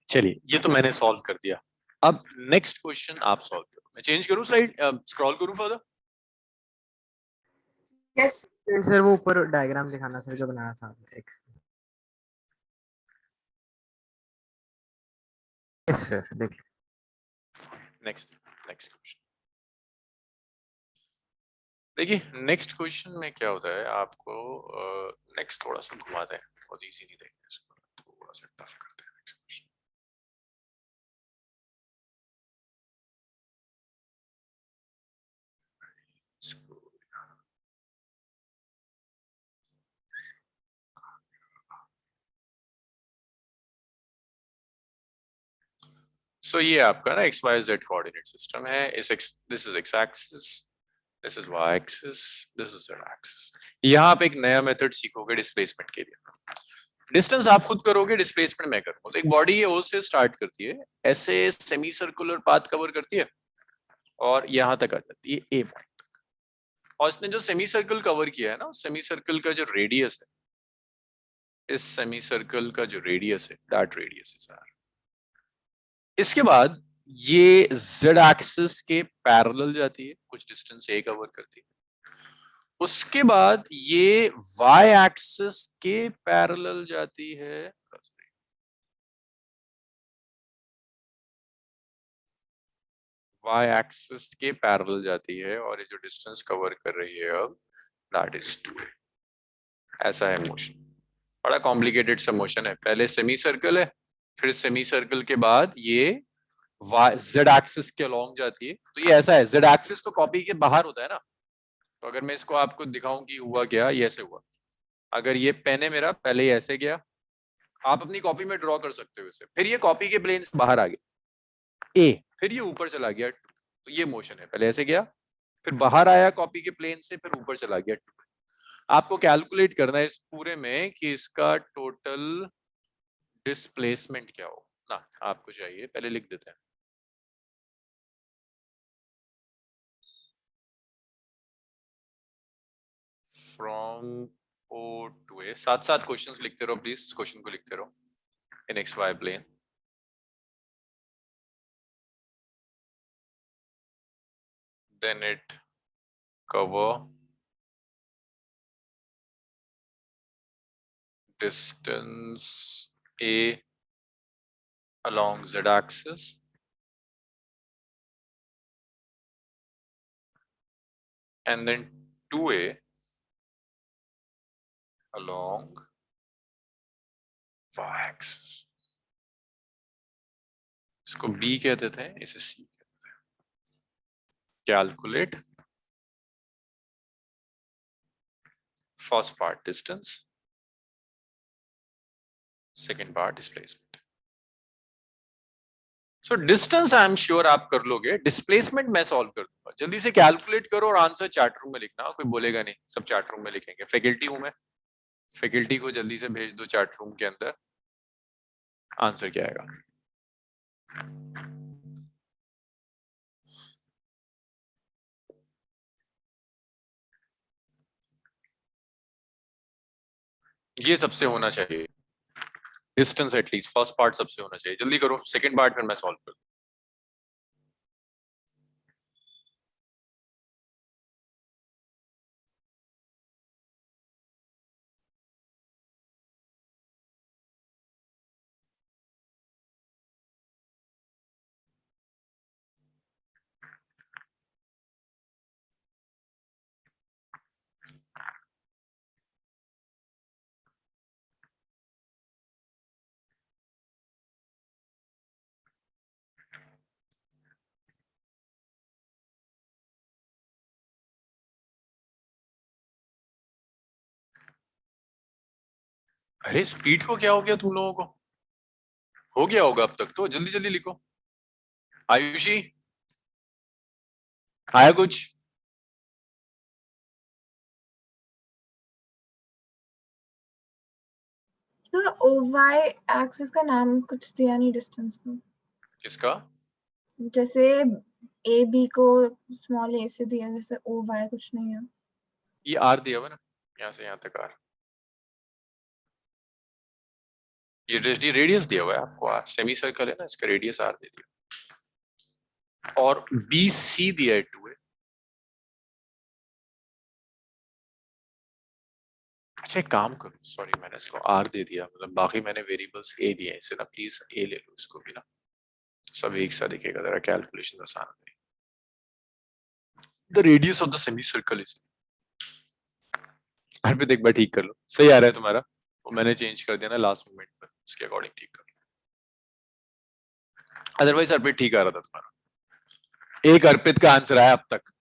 चलिए, ये तो मैंने सॉल्व कर दिया। अब नेक्स्ट क्वेश्चन आप सॉल्व करो। मैं चेंज करूं स्लाइड, स्क्रॉल करूं फर्दर? यस सर वो ऊपर डायग्राम दिखाना सर, जो बनाया था एक। यस सर, देख नेक्स्ट क्वेश्चन देखिए। नेक्स्ट क्वेश्चन में क्या होता है, आपको नेक्स्ट थोड़ा सा घुमाते हैं, बहुत इजी नहीं देंगे इसको, थोड़ा सा टफ करते हैं नेक्स्ट क्वेश्चन। सो ये आपका ना XYZ कोऑर्डिनेट सिस्टम है। This is x axis, this is y axis, this is z axis. यहाँ आप एक नया मेथड सीखोगे डिस्प्लेसमेंट के लिए। डिस्टेंस आप खुद करोगे, डिस्प्लेसमेंट मैं करूंगा। तो एक बॉडी ये O से स्टार्ट करती है, ऐसे सेमी सर्कुलर पाथ कवर करती है और यहाँ तक आ जाती है A पॉइंट तक। और इसने जो सेमी सर्कल कवर किया है ना, सेमी सर्कल का जो रेडियस है, इस सेमी सर्कल का जो रेडियस है, दैट रेडियस इज R। इसके बाद ये Z एक्सिस के पैरेलल जाती है, कुछ डिस्टेंस A कवर करती है। उसके बाद ये Y एक्सिस के पैरेलल जाती है, Y एक्सिस के पैरेलल जाती है, और ये जो डिस्टेंस कवर कर रही है अब, दैट इज 2। ऐसा है मोशन। बड़ा कॉम्प्लिकेटेड सा मोशन है, पहले सेमी सर्कल है, फिर सेमी सर्कल के बाद ये जेड एक्सिस के अलोंग जाती है। तो ये ऐसा है, जेड एक्सिस तो कॉपी के बाहर होता है ना, तो अगर मैं इसको आपको दिखाऊं कि हुआ क्या, ये ऐसे हुआ। अगर ये पेन है मेरा, पहले ये ऐसे गया, आप अपनी कॉपी में ड्रॉ कर सकते हो इसे, फिर ये कॉपी के प्लेन से बाहर आ गया ए, फिर ये ऊपर चला गया 2। तो ये मोशन है, पहले ऐसे गया, फिर बाहर आया कॉपी के प्लेन से, फिर ऊपर चला गया 2। आपको कैलकुलेट करना है इस पूरे में कि इसका टोटल डिस्प्लेसमेंट क्या हो ना, आपको चाहिए, पहले लिख देते हैं। फ्रॉम ओ टू ए, साथ साथ क्वेश्चंस लिखते रहो प्लीज, इस क्वेश्चन को लिखते रहो in X Y plane. Then it cover distance a along z axis and then 2a along y axis। इसको b कहते थे, इसे c कहते थे। Calculate first part distance, second part displacement. So distance I am sure आप कर लोगे, displacement मैं सॉल्व कर दूंगा। जल्दी से कैलकुलेट करो और आंसर चैट रूम में लिखना, कोई बोलेगा नहीं, सब चैट रूम में लिखेंगे। फैकल्टी हूं मैं, फैकल्टी को जल्दी से भेज दो चैट रूम के अंदर, आंसर क्या आएगा। ये सबसे होना चाहिए, डिस्टेंस एटलीस्ट फर्स्ट पार्ट सबसे होना चाहिए। जल्दी करो, सेकंड पार्ट फिर मैं सॉल्व कर दूं। अरे स्पीड को क्या हो गया तुम लोगों को, हो गया होगा अब तक तो, जल्दी जल्दी लिखो। आयुषी आया कुछ? तो OY एक्सिस का नाम कुछ दिया नहीं डिस्टेंस को, किसका? जैसे AB को स्मॉल a से दिया, जैसे OY कुछ नहीं है। ये आर दिया हुआ ना, यहाँ से यहाँ तक आर, ये रेडियस दिया हुआ है आपको, आर सेमी सर्कल है ना, इसका रेडियस आर दे दिया, और बी सी दिया है 2 है। अच्छा एक काम करो, सॉरी मैंने इसको आर दे दिया, मतलब बाकी मैंने वेरिएबल्स ए दिए हैं, इसे ना प्लीज ए ले लो इसको भी ना, सब एक साथ दिखेगा, जरा कैलकुलेशन आसान है। The radius of the semi circle is, Arpit एक बार ठीक कर लो, सही आ रहा है तुम्हारा, वो मैंने चेंज कर दिया ना लास्ट मोमेंट पर, उसके अकॉर्डिंग ठीक कर लो, अदरवाइज अर्पित ठीक आ रहा था तुम्हारा। एक अर्पित का आंसर आया अब तक।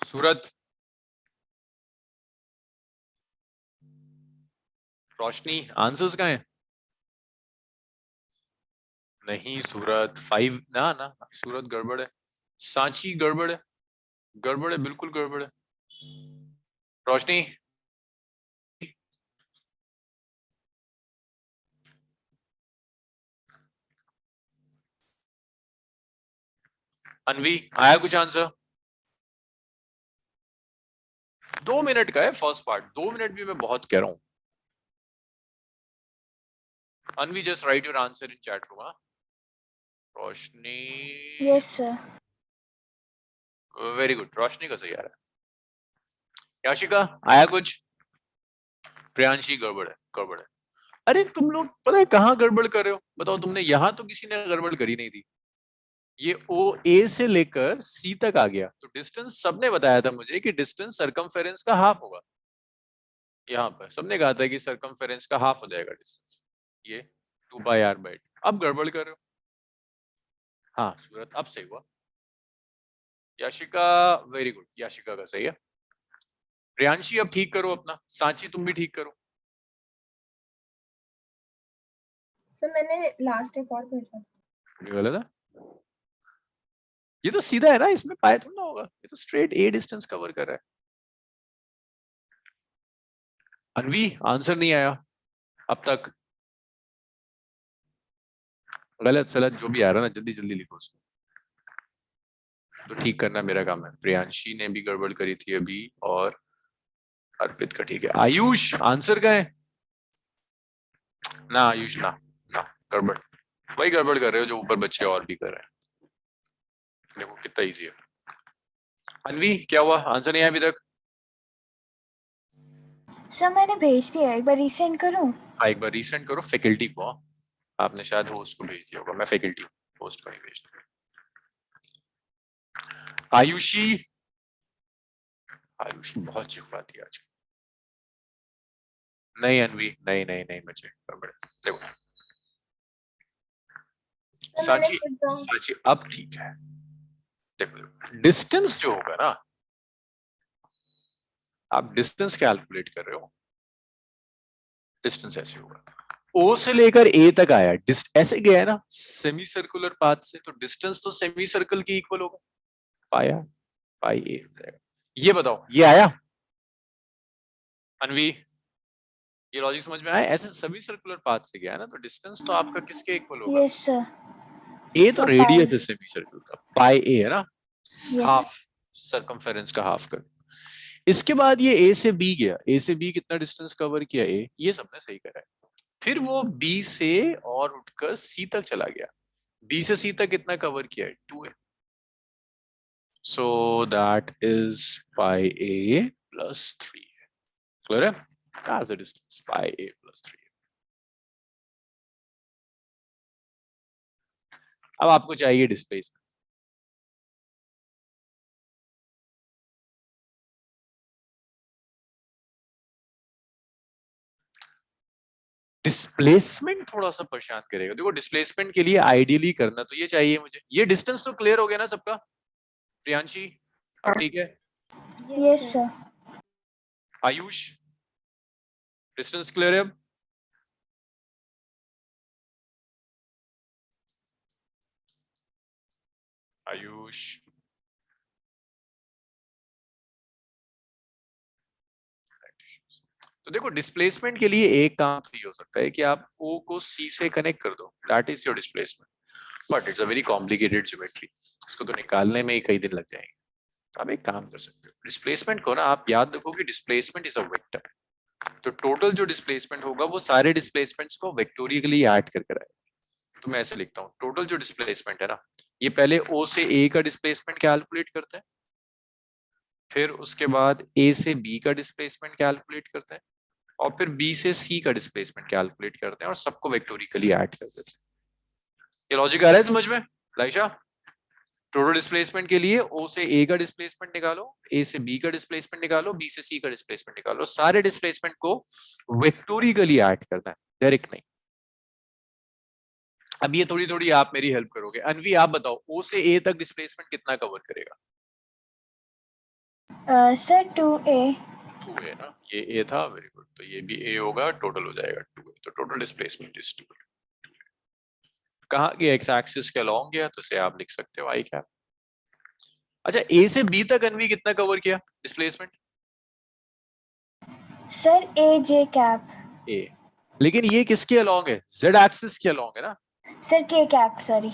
सूरत, रोशनी, आंसर्स कहाँ हैं? नहीं सूरत 5 ना ना, सूरत गड़बड़ है, सांची गड़बड़ है, गड़बड़ है, बिल्कुल गड़बड़ है। रोशनी, अनवी आया कुछ आंसर? 2 मिनट का है फर्स्ट पार्ट, 2 मिनट भी मैं बहुत कह रहा हूं। Anvi just right your answer in chat room. Roshni, Yes, sir. Very good, Roshni का सही आ रहा है। याशिका आया कुछ? प्रियांशी गड़बड़ है, गड़बड़ है। अरे तुम लोग पता है कहाँ गड़बड़ कर रहे हो, बताओ तुमने, यहाँ तो किसी ने गड़बड़ करी नहीं थी, ये ओ ए से लेकर सी तक आ गया, तो डिस्टेंस सबने बताया था मुझे कि डिस्टेंस सरकमफेरेंस का हाफ होगा। यहाँ पर सबने कहा था कि सरकमफेरेंस का हाफ हो जाएगा डिस्टेंस, ये 2πr/2। अब गड़बड़ कर रहे हो। हाँ सूरत, अब सही हुआ। याशिका वेरी गुड, याशिका का सही है। प्रियांशी अब ठीक करो अपना, सांची तुम भी ठीक करो। सर मैंने लास्ट एक और भेजा। गलत है, ये तो सीधा है ना, इसमें पाए थोड़ा ना होगा, ये तो स्ट्रेट ए डिस्टेंस कवर कर रहा है। अनवी आंसर नहीं आया अब तक। गलत सलत जो भी आ रहा है ना, जल्दी जल्दी लिखो उसको, तो ठीक करना मेरा काम है। प्रियांशी ने भी गड़बड़ करी थी अभी, और अर्पित का ठीक है। आयुष आंसर का है ना? आयुष ना ना, गड़बड़ वही गड़बड़ कर रहे हो जो ऊपर बच्चे और भी कर रहे हैं। देखो कितना इजी है। अनवी क्या हुआ, आंसर नहीं आया अभी तक? सर मैंने भेज दिया, एक बार रीसेंड करूं? हाँ एक बार रीसेंड करो फैकल्टी को। आपने शायद होस्ट को भेज दिया होगा, मैं फैकल्टी होस्ट को नहीं भेजता। आयुषी, आयुषी बहुत चिपकाती है आज। नहीं अनवी, नहीं नहीं नहीं बच्चे गड़बड़। देखो साची, साची अब ठीक है। देखो डिस्टेंस जो होगा ना, आप डिस्टेंस कैलकुलेट कर रहे हो, डिस्टेंस ऐसे होगा, ओ से लेकर ए तक आया, ऐसे गया है ना सेमी सर्कुलर पाथ से, तो डिस्टेंस तो सेमी सर्कल के इक्वल होगा, पाया पाई ए हो जाएगा। ये बताओ ये आया अनवी, ये लॉजिक समझ में आया? ऐसे सभी सर्कुलर पाथ से गया है ना, तो डिस्टेंस तो आपका किसके इक्वल होगा? Yes sir. ए तो So, रेडियस pi. है सेमी सर्कल का, पाई ए है ना, Yes. हाफ सरकमफेरेंस का हाफ कर। इसके बाद ये ए से बी गया, ए से बी कितना डिस्टेंस कवर किया? ए, ये सबने सही करा है। फिर वो बी से और उठकर सी तक चला गया, बी से सी तक कितना कवर किया है? 2a, so that is pi A plus 3। Clear है? That's the distance, pi a plus 3. अब आपको चाहिए डिस्प्लेसमेंट। डिस्प्लेसमेंट थोड़ा सा परेशान करेगा। देखो डिस्प्लेसमेंट के लिए आइडियली करना तो ये चाहिए मुझे, ये डिस्टेंस तो क्लियर हो गया ना सबका? प्रियांशी अब ठीक है? Yes sir. Ayush distance clear है अब? आयुष तो देखो डिस्प्लेसमेंट के लिए एक काम तो ये हो सकता है कि आप O को C से कनेक्ट कर दो, that is your displacement, but it's a very complicated geometry, इसको तो निकालने में ही कई दिन लग जाएंगे। तो आप एक काम कर सकते हो, डिस्प्लेसमेंट को ना आप याद रखो कि डिस्प्लेसमेंट इज अ वेक्टर, तो टोटल जो डिस्प्लेसमेंट होगा वो सारे डिस्प्लेसमेंट्स को वेक्टोरियली ऐड कर कर आएगा। तो मैं ऐसे लिखता हूँ, टोटल जो डिस्प्लेसमेंट है ना, ये पहले O से A का डिस्प्लेसमेंट कैलकुलेट करते हैं, फिर उसके बाद A से B का डिस्प्लेसमेंट कैलकुलेट करते हैं, और फिर B से C का डिस्प्लेसमेंट कैलकुलेट करते हैं, और सबको वेक्टोरिकली ऐड कर देते हैं। ये लॉजिक आ रहा है समझ में लाइशा? टोटल डिस्प्लेसमेंट के लिए O से A का डिस्प्लेसमेंट निकालो, A से B का डिस्प्लेसमेंट निकालो, B से C का डिस्प्लेसमेंट निकालो, सारे डिस्प्लेसमेंट को वेक्टोरिकली ऐड करना है, डायरेक्ट नहीं। अब ये थोड़ी थोड़ी आप मेरी हेल्प करोगे। अनवी आप बताओ O से A तक डिस्प्लेसमेंट कितना कवर करेगा? Sir 2a। 2a ना, ये A था, वेरी गुड, तो ये भी A होगा, टोटल हो जाएगा 2a, तो टोटल डिस्प्लेसमेंट इज 2a। कहाँ की एक्स एक्सिस के अलॉन्ग गया, तो से आप लिख सकते हो आई कैप। अच्छा A से B तक अनवी कितना कवर किया displacement? Sir a j cap. A, लेकिन ये किसके अलॉन्ग है? Z एक्सिस के अलॉन्ग है ना? Sir k cap sorry.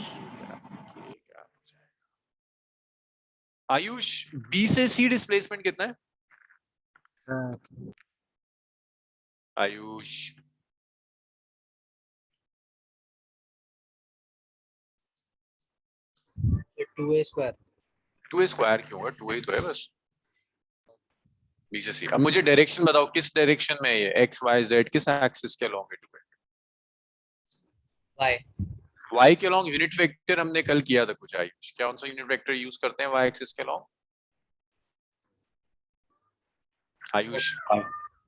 Ayush B से C डिस्प्लेसमेंट कितना है? Ayush 2a square. 2a square क्यों होगा? 2a तो है बस। B से C, अब मुझे डायरेक्शन बताओ, किस डायरेक्शन में है ये? x y z किस एक्सिस के अलॉन्ग है 2a? y y के अलॉन्ग यूनिट वेक्टर हमने कल किया था कुछ। आयुष कौन सा यूनिट वेक्टर यूज करते हैं y एक्सिस के अलॉन्ग? आयुष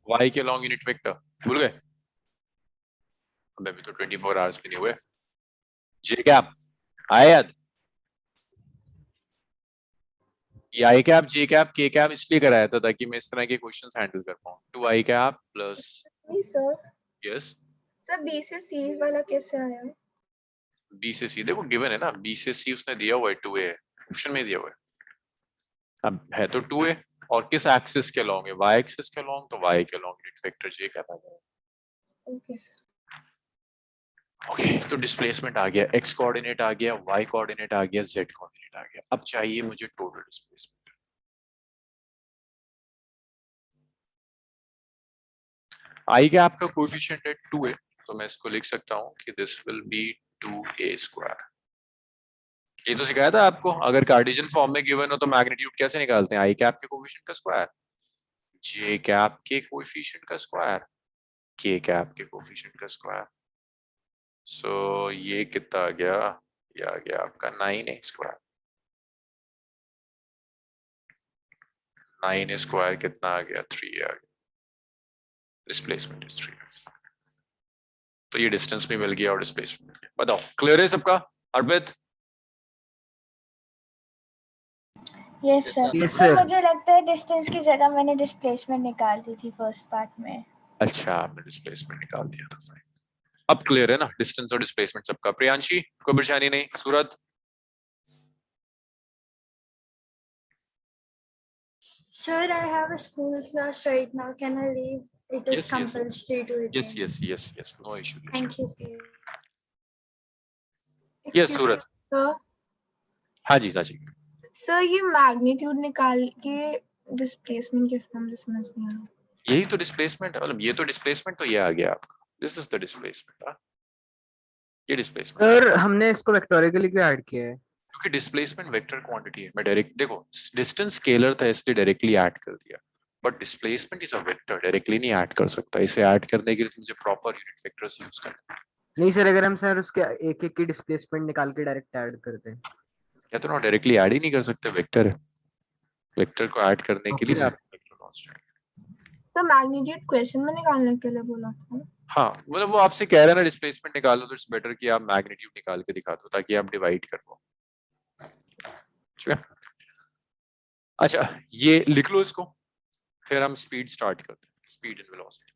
y के लॉन्ग यूनिट वेक्टर भूल गए? अब अभी तो 24 आवर्स भी नहीं हुए। जे कैप आया याद? ये आई कैप जे कैप के कैप इसलिए कराया था ताकि मैं इस तरह के क्वेश्चंस हैंडल कर पाऊँ। 2 आई कैप प्लस नहीं सर, यस सर बी से सी वाला कैसे आया? बी से सी देखो गिवन है ना, बी से सी उसने दिया हुआ है 2a ऑप्शन में दिया हुआ है। अब है तो 2a और किस एक्सिस के लॉन्ग है? y एक्सिस के लॉन्ग, तो y के लॉन्ग यूनिट वेक्टर जे कैप आ जाएगा। ओके ओके तो डिस्प्लेसमेंट आ गया, x कोऑर्डिनेट आ गया, y कोऑर्डिनेट आ गया, z कोऑर्डिनेट आ गया। अब चाहिए मुझे टोटल डिस्प्लेसमेंट। i का आपका कोएफिशिएंट है 2a, तो मैं इसको लिख सकता हूं कि this will be 2a square. ये तो सिखाया था आपको, अगर कार्टेशियन फॉर्म में गिवन हो तो मैग्नीट्यूड कैसे निकालते हैं? आई कैप के कोएफिशिएंट का स्क्वायर, जे कैप के कोएफिशिएंट का स्क्वायर, के कैप के कोएफिशिएंट का स्क्वायर। सो ये कितना आ गया? ये आ गया आपका 9a स्क्वायर। 9a स्क्वायर कितना आ गया? 3a आ गया। Displacement is 3। तो ये डिस्टेंस भी मिल गया और डिस्प्लेसमेंट मिल गया। बताओ क्लियर है सबका? Arpit? Yes Yes, sir. sir. Yes, sir sir. मुझे लगता है डिस्टेंस की जगह मैंने डिस्प्लेसमेंट निकाल दी थी फर्स्ट पार्ट में। अच्छा आपने डिस्प्लेसमेंट निकाल दिया था। फाइन, अब क्लियर है ना डिस्टेंस और डिस्प्लेसमेंट सबका? प्रियांशी कोई परेशानी नहीं? सूरत? Sir, I have a school class right now. Can I leave? It is Yes, yes. compulsory to attend. yes, no issue. Thank you, sir. Yes, Surat? Sir, हाँ जी साची। सर ये मैग्नीट्यूड निकाल के डिस्प्लेसमेंट किस मुझे समझ नहीं आ रहा। यही तो डिस्प्लेसमेंट है, मतलब ये तो डिस्प्लेसमेंट तो ये आ गया आपका, दिस इज द डिस्प्लेसमेंट। ये डिस्प्लेसमेंट सर हमने इसको वेक्टोरिकली क्यों ऐड किया है? क्योंकि डिस्प्लेसमेंट वेक्टर क्वांटिटी है। मैं डायरेक्ट देखो डिस्टेंस स्केलर था इसलिए डायरेक्टली ऐड कर दिया, but displacement is a vector, directly नहीं ऐड कर सकता। इसे ऐड करने के लिए मुझे प्रॉपर यूनिट वेक्टर्स यूज करना है। नहीं सर, अगर हम सर उसके एक एक की डिस्प्लेसमेंट निकाल के डायरेक्ट ऐड करते हैं। या तो ना डायरेक्टली ऐड ही नहीं कर सकते, वेक्टर है। वेक्टर को ऐड करने के Okay, लिए sir. आप वेक्टर लॉस चाहिए। तो मैग्नीट्यूड क्वेश्चन में निकालने के लिए बोला था। हाँ मतलब वो आपसे कह रहे हैं ना डिस्प्लेसमेंट निकालो, तो इट्स बेटर कि आप मैग्नीट्यूड निकाल के दिखा दो ताकि आप डिवाइड कर पाओ। ठीक है, अच्छा ये लिख लो इसको, फिर हम स्पीड स्टार्ट करते हैं, speed and velocity.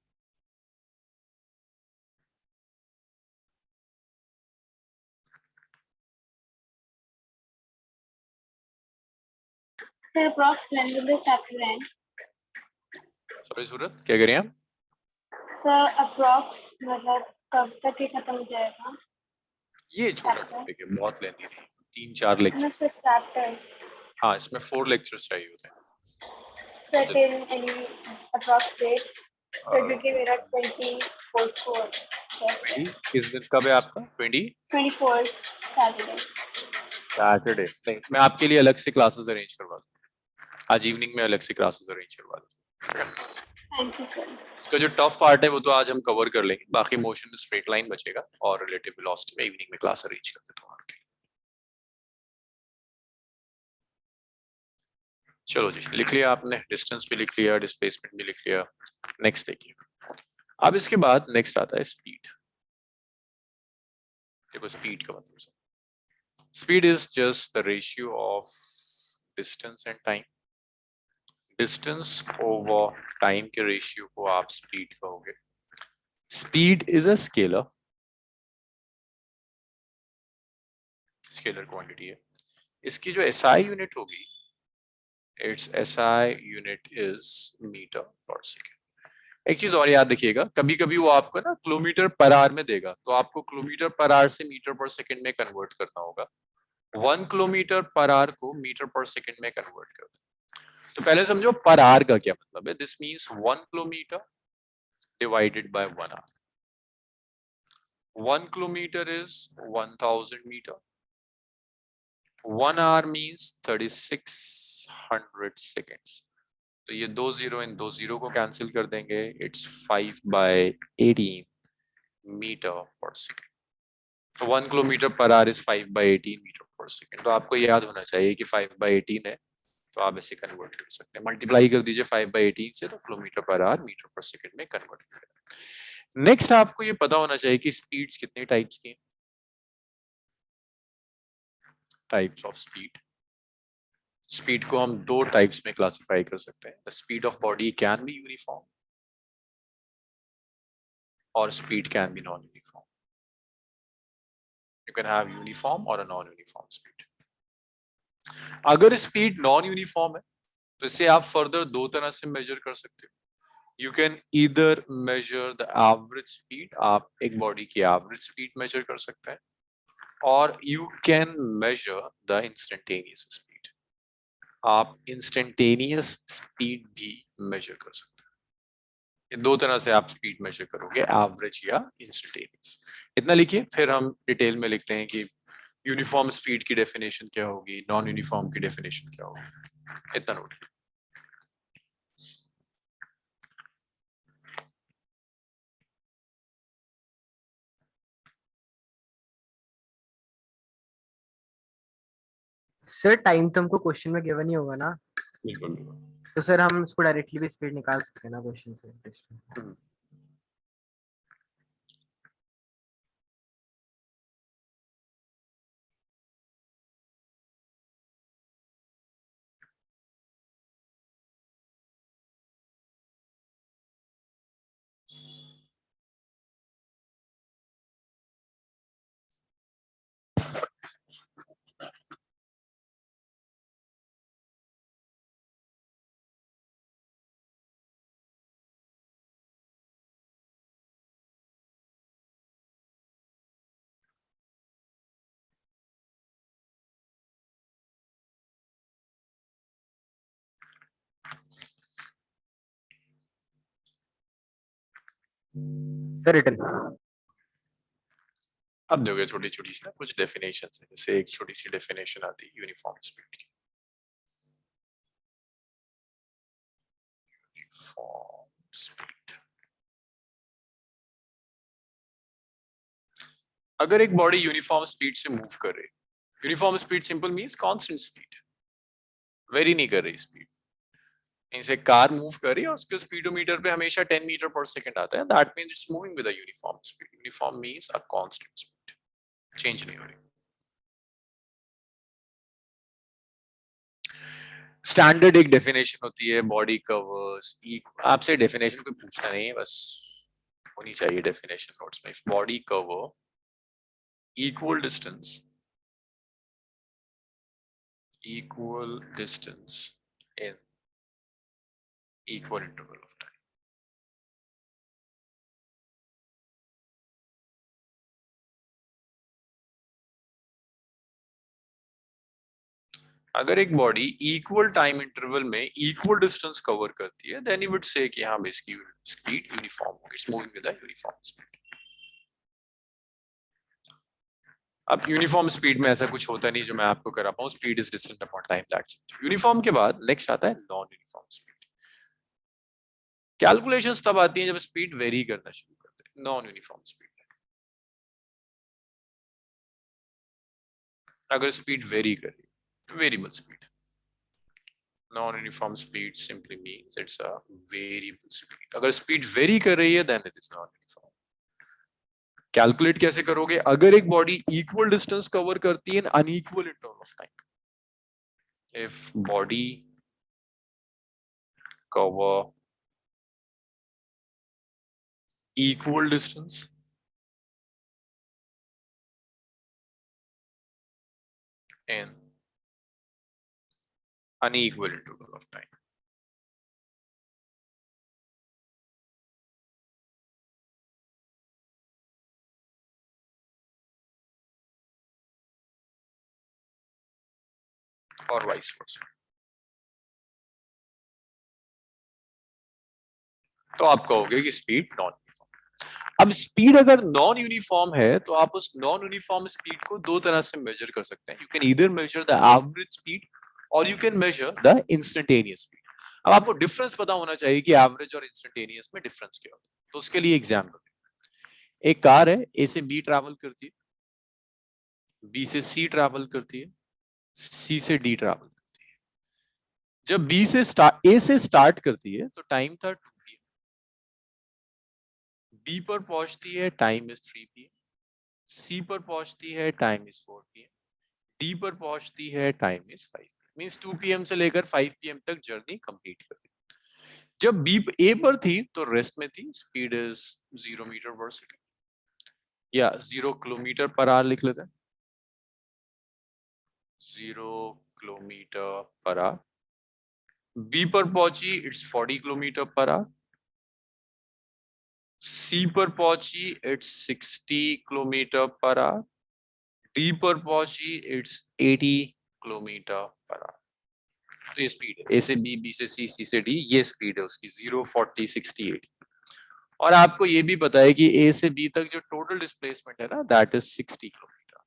Sir approx when will this chapter end? Sorry Surat, क्या करें हम? सर अप्रॉक्स मतलब कब तक ये खत्म हो जाएगा? ये छोटा टॉपिक है, बहुत लेंथी नहीं, 3-4 लेक्चर। सर चैप्टर हाँ इसमें 4 लेक्चर्स चाहिए होते हैं। Sir till any approx date? Sir क्योंकि मेरा 24th को है। 20 किस दिन कब है आपका? 24th Saturday. सैटरडे? नहीं मैं आपके लिए अलग से क्लासेस अरेंज करवा दूँ, आज इवनिंग में अलग से क्लासेस अरेंज करवा दूँ। Thank you sir. इसका जो टफ पार्ट है वो तो आज हम कवर कर लेंगे, बाकी मोशन स्ट्रेट लाइन बचेगा और रिलेटिव वेलोसिटी में इवनिंग में क्लास अरेंज कर देता हूँ आपके लिए। चलो जी लिख लिया आपने, डिस्टेंस भी लिख लिया, डिस्प्लेसमेंट भी लिख लिया। नेक्स्ट देखिए, अब इसके बाद नेक्स्ट आता है स्पीड। देखो स्पीड का मतलब, speed is just the ratio of distance and time. Distance over time के रेशियो को आप स्पीड कहोगे। Speed is a scalar, scalar quantity है। इसकी जो एसआई यूनिट होगी, it's SI unit is metre per second. एक चीज और याद रखिएगा, कभी कभी वो आपको ना किलोमीटर पर आवर में देगा, तो आपको किलोमीटर पर आवर से मीटर पर सेकंड में कन्वर्ट करना होगा। 1 किलोमीटर पर आवर को मीटर पर सेकंड में कन्वर्ट कर दो। तो पहले समझो पर आवर का क्या मतलब है। This means 1 kilometre divided by 1 hour. 1 kilometre is 1000 metre. 1 hour means 3600 seconds. तो ये 2 0 इन 2 0 को कैंसिल कर देंगे, इट्स 5/18 मीटर पर सेकेंड। तो 1 kilometre per hour is 5/18 metre per second. तो आपको याद होना चाहिए कि 5/18 है, तो आप ऐसे कन्वर्ट कर सकते हैं, मल्टीप्लाई कर दीजिए 5/18 से तो किलोमीटर पर आवर मीटर पर सेकंड में कन्वर्ट करेगा। नेक्स्ट आपको ये पता होना चाहिए कि स्पीड्स कितने टाइप्स की हैं। टाइप्स ऑफ स्पीड, स्पीड को हम दो टाइप्स में क्लासिफाई कर सकते हैं। The speed of body can be uniform और speed can be non uniform. You can have uniform और अ नॉन यूनिफॉर्म स्पीड। अगर स्पीड नॉन यूनिफॉर्म है तो इसे आप फर्दर दो तरह से मेजर कर सकते हो। You can either measure the average speed, आप एक बॉडी की एवरेज स्पीड मेजर कर सकते हैं, और you can measure the instantaneous speed, आप इंस्टेंटेनियस स्पीड भी मेजर कर सकते हैं। ये दो तरह से आप स्पीड मेजर करोगे, एवरेज या इंस्टेंटेनियस। इतना लिखिए, फिर हम डिटेल में लिखते हैं कि यूनिफॉर्म स्पीड की डेफिनेशन क्या होगी, नॉन यूनिफॉर्म की डेफिनेशन क्या होगी। इतना नोट कीजिए। सर टाइम तो हमको क्वेश्चन में गिवन ही होगा ना, बिल्कुल। तो सर हम उसको डायरेक्टली भी स्पीड निकाल सकते हैं ना क्वेश्चन से। सर रिटर्न अब देखोगे छोटी छोटी सी ना कुछ डेफिनेशन है, जैसे एक छोटी सी डेफिनेशन आती है यूनिफॉर्म स्पीड की। यूनिफॉर्म स्पीड, अगर एक बॉडी यूनिफॉर्म स्पीड से मूव कर रही, uniform speed simple means constant speed, very नहीं कर रही स्पीड। इनसे कार मूव कर रही है, उसके स्पीडोमीटर पे हमेशा 10 मीटर पर सेकंड आता है, that means it's moving with a uniform speed. Uniform means a constant speed, change नहीं हो रही। स्टैंडर्ड एक डेफिनेशन होती है बॉडी कवर्स, आपसे डेफिनेशन कोई पूछना नहीं है, बस होनी चाहिए डेफिनेशन नोट्स में। Body cover equal distance in equal interval of time। अगर एक बॉडी इक्वल टाइम इंटरवल में इक्वल डिस्टेंस कवर करती है, देन यू वुड से कि हाँ इसकी स्पीड यूनिफॉर्म होगी, it's moving with a uniform speed. अब यूनिफॉर्म स्पीड में ऐसा कुछ होता नहीं जो मैं आपको करा पाऊं, speed is distant upon time, that's it. Uniform के बाद नेक्स्ट आता है नॉन यूनिफॉर्म स्पीड। कैलकुलेशंस तब आती हैं जब स्पीड वेरी करना शुरू करते हैं। नॉन यूनिफॉर्म स्पीड, अगर स्पीड वेरी कर रही है, variable speed. Non-uniform speed simply means it's a variable speed। अगर स्पीड वेरी कर रही है then it is non-uniform। Calculate कैसे करोगे? अगर एक बॉडी इक्वल डिस्टेंस कवर करती है इन unequal interval of time, if body cover equal distance in unequal interval of time, or vice versa। तो आप कहोगे कि स्पीड नॉन यूनिफॉर्म। अब स्पीड अगर नॉन यूनिफॉर्म है तो आप उस नॉन यूनिफॉर्म स्पीड को दो तरह से मेजर कर सकते हैं। You can either measure the average speed और you can measure the instantaneous speed. अब आपको डिफरेंस पता होना चाहिए कि एवरेज और इंस्टेंटेनियस में डिफरेंस क्या होता है। तो उसके लिए एग्जाम्पल, एक कार है, ए से बी ट्रैवल करती है, बी से सी ट्रैवल करती है, सी से डी ट्रैवल करती है। जब बी से ए से स्टार्ट करती है तो टाइम था 2 PM, बी पर पहुंचती है टाइम इज 3 PM, सी पर पहुंचती है टाइम इज 4 PM, डी पर पहुंचती है टाइम इज 5 मींस 2 PM से लेकर 5 PM तक जर्नी कंप्लीट कर दी। जब बी ए पर थी तो रेस्ट में थी, speed is 0 metre per second या 0 किलोमीटर पर आवर लिख लेते हैं, 0 किलोमीटर पर आवर। बी पर पहुंची इट्स 40 किलोमीटर पर आवर, सी पर पहुंची it's 60 kilometre per our, D पर पहुंची इट्स 80 किलोमीटर पर आवर। तो ये स्पीड है, ए से बी, बी से सी, सी से डी, ये स्पीड है उसकी 0, 40, 60, 80। और आपको ये भी पता है कि ए से बी तक जो टोटल डिस्प्लेसमेंट है ना दैट इज 60 किलोमीटर।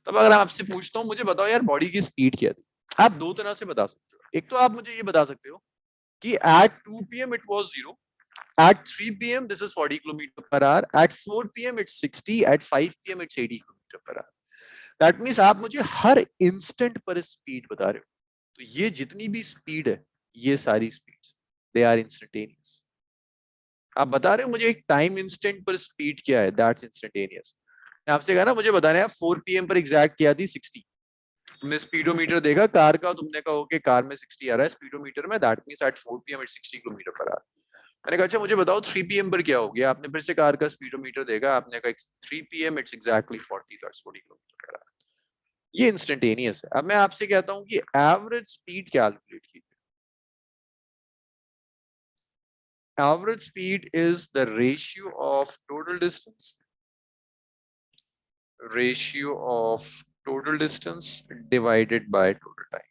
तब अगर आपसे पूछता हूँ मुझे बताओ यार बॉडी की स्पीड क्या थी, आप दो तरह से बता सकते हो। एक तो आप मुझे ये बता सकते हो कि at 2 PM it was 0, at 3 PM this is 40 kilometer per hour, at 4 PM it's 60, at 5 PM it's 80 kilometer per hour. That means आप मुझे हर इंस्टेंट पर स्पीड बता रहे हो। तो ये जितनी भी स्पीड है ये सारी स्पीड दे आर इंस्टेंटेनियस। आप बता रहे हो मुझे एक टाइम इंस्टेंट पर स्पीड क्या है, दैट्स इंस्टेंटेनियस। मैं आपसे कहा ना मुझे बताना है 4 PM पर एग्जैक्ट क्या थी 60, तुमने स्पीडोमीटर देखा कार का, तुमने कहा ओके कार में 60 आ रहा है स्पीडोमीटर में, that means at 4 PM it's 60 kilometre per hour. मैंने कहा अच्छा मुझे बताओ 3 PM पर क्या हो गया, आपने फिर से कार का स्पीडोमीटर देखा, आपने कहा 3 PM it's exactly 40, that's 40 kilometre per our. ये इंस्टेंटेनियस है। अब मैं आपसे कहता हूं कि एवरेज स्पीड कैलकुलेट कीजिए। Average speed is the ratio of total distance, ratio of total distance divided by total time.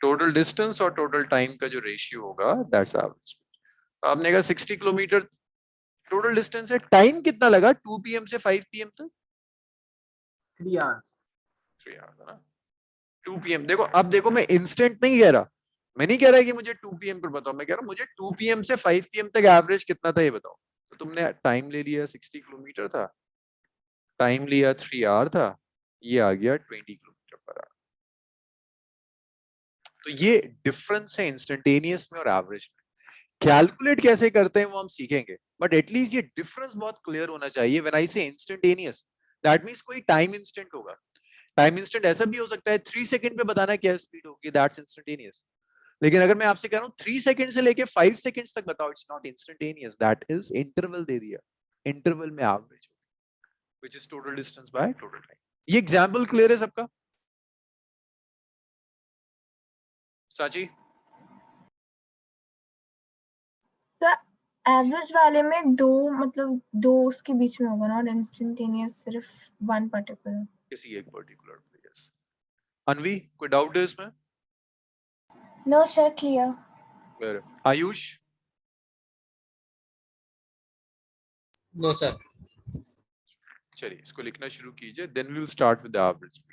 Total distance और टोटल टाइम का जो रेशियो होगा दैट्स एवरेज स्पीड। तो आपने कहा 60 किलोमीटर टोटल डिस्टेंस है, टाइम कितना लगा 2 PM से 5 PM तक? 3 hours। 3 आवर्स है ना। 2 PM देखो, अब देखो मैं इंस्टेंट नहीं कह रहा, मैं नहीं कह रहा कि मुझे 2 PM पर बताओ, मैं कह रहा हूं मुझे 2 PM से 5 PM तक एवरेज कितना था ये बताओ। तो तुमने टाइम ले लिया 60 किलोमीटर था, टाइम लिया 3 आवर था, ये आ गया 20 किलोमीटर पर आवर। तो ये डिफरेंस है इंस्टेंटेनियस में और एवरेज में। कैलकुलेट कैसे करते हैं वो हम सीखेंगे, बट एटलीस्ट ये डिफरेंस बहुत क्लियर होना चाहिए। व्हेन आई से इंस्टेंटेनियस दैट मींस कोई टाइम इंस्टेंट होगा। टाइम इंस्टेंट ऐसा भी हो सकता है 3 सेकंड पे बताना क्या स्पीड होगी, दैट्स इंस्टेंटेनियस। लेकिन अगर मैं आपसे कह रहा हूं 3 सेकंड से लेके 5 सेकंड्स तक बताओ, it's not instantaneous, that is interval दे दिया, इंटरवल में average which is total distance by total time. ये एग्जांपल क्लियर है सबका? साची सर एवरेज वाले में दो मतलब दो उसके बीच में होगा, नॉट इंस्टेंटेनियस सिर्फ वन पर्टिकुलर। किसी एक पर्टिकुलर पे। यस अनवी, कोई डाउट है इसमें? No sir clear. Where? Ayush? No, sir. चलिए इसको लिखना शुरू कीजिए, then we will start with the average speed.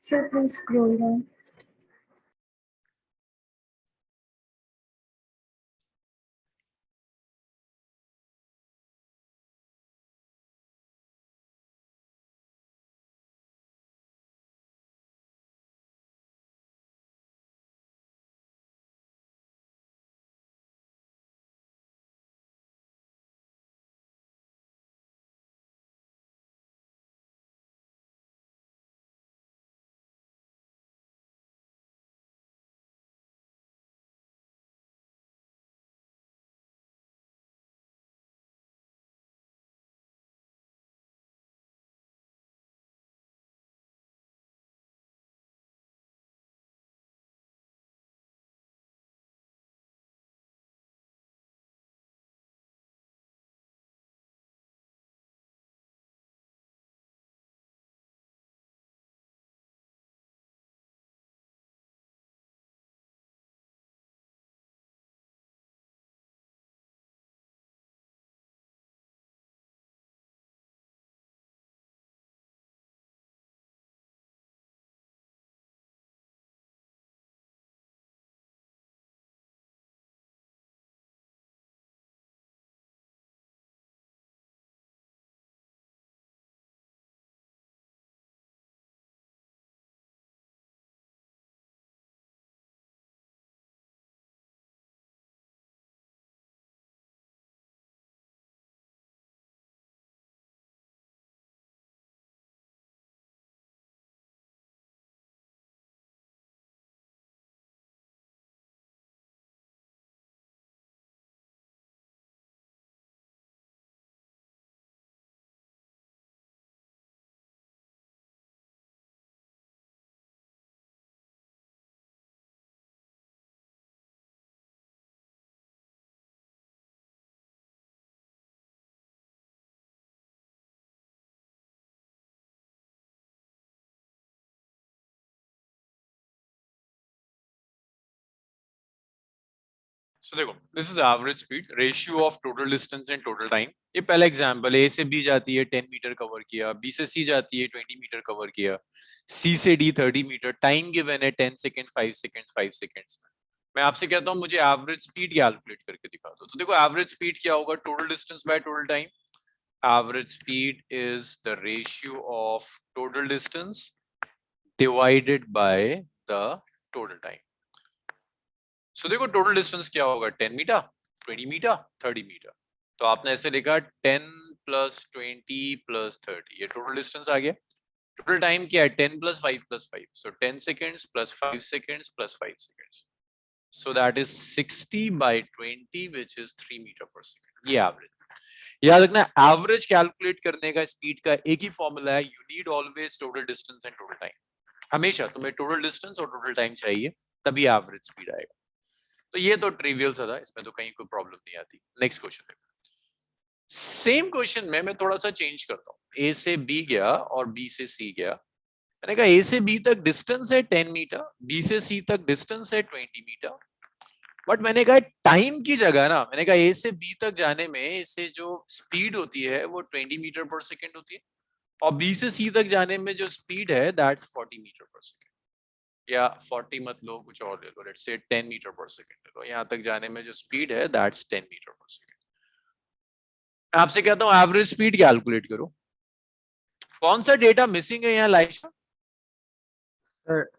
Sir, please scroll down. So देखो this is average speed ratio of total distance and total time. ये पहला एग्जांपल, ए से B जाती है 10 मीटर कवर किया, बी से सी जाती है 20 मीटर कवर किया, सी से डी 30 मीटर, टाइम गिवन है 10 सेकंड 5 सेकंड 5 सेकंड्स में। मैं आपसे कहता हूं मुझे एवरेज स्पीड कैलकुलेट करके दिखा दो। तो देखो एवरेज स्पीड क्या होगा, total distance by total time. Average speed is the ratio of total distance divided by the total time. So देखो टोटल डिस्टेंस क्या होगा, 10 मीटर 20 मीटर 30 मीटर। तो आपने ऐसे लिखा 10 प्लस 20 प्लस 30, ये टोटल डिस्टेंस आ गया। टोटल टाइम क्या है, 10 plus 5 plus 5, so 10 seconds plus 5 seconds plus 5 seconds, so that is 60 by 20 which is 3 metre per second. ये एवरेज। याद रखना एवरेज कैलकुलेट करने का स्पीड का एक ही फॉर्मूला है, you need always total distance and total time. हमेशा तुम्हें टोटल डिस्टेंस और टोटल टाइम चाहिए, तभी एवरेज स्पीड आएगा। तो ये तो ट्रिवियल सा था, इसमें तो कहीं कोई प्रॉब्लम नहीं आती। नेक्स्ट क्वेश्चन है, सेम क्वेश्चन में मैं थोड़ा सा चेंज करता हूँ। ए से बी गया और बी से सी गया। मैंने कहा ए से बी तक डिस्टेंस है 10 मीटर, बी से सी तक डिस्टेंस है 20 मीटर, बट मैंने कहा टाइम की जगह ना, मैंने कहा ए से बी तक जाने में इससे जो स्पीड होती है वो 20 मीटर पर सेकेंड होती है, और बी से सी तक जाने में जो स्पीड है दैट्स 40 मीटर पर सेकेंड, या 40 मत लो, कुछ और ले लो, let's say 10 metre per second ले लो। यहाँ तक जाने में जो स्पीड है दैट्स 10 मीटर पर सेकेंड। आपसे कहता हूँ एवरेज स्पीड कैलकुलेट करो। कौन सा डेटा मिसिंग है यहाँ लाइशा? सर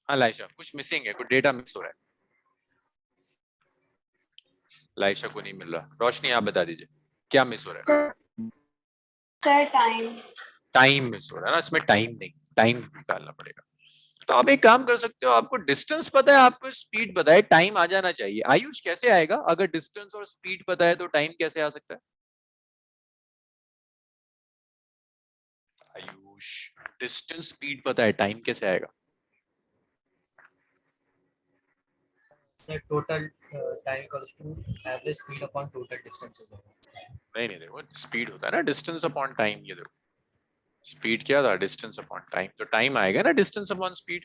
हाँ लाइशा, कुछ मिसिंग है, कुछ डेटा मिस हो रहा है। लाइशा को नहीं मिल रहा। रोशनी आप बता दीजिए क्या मिस हो रहा है? Sir time. टाइम मिस हो रहा है ना, इसमें टाइम नहीं, टाइम निकालना पड़ेगा। तो आप एक काम कर सकते हो, आपको डिस्टेंस पता है, आपको स्पीड पता है, टाइम आ जाना चाहिए। आयुष कैसे आएगा? अगर डिस्टेंस और स्पीड पता है तो टाइम कैसे आ सकता है? आयुष, डिस्टेंस स्पीड पता है, टाइम कैसे आएगा? Sir total time equals to average speed upon total distance. नहीं नहीं, देखो स्पीड होता है ना डिस्टेंस अपॉन टाइम। ये देखो स्पीड क्या था, डिस्टेंस अपॉन टाइम, तो टाइम आएगा ना distance upon speed.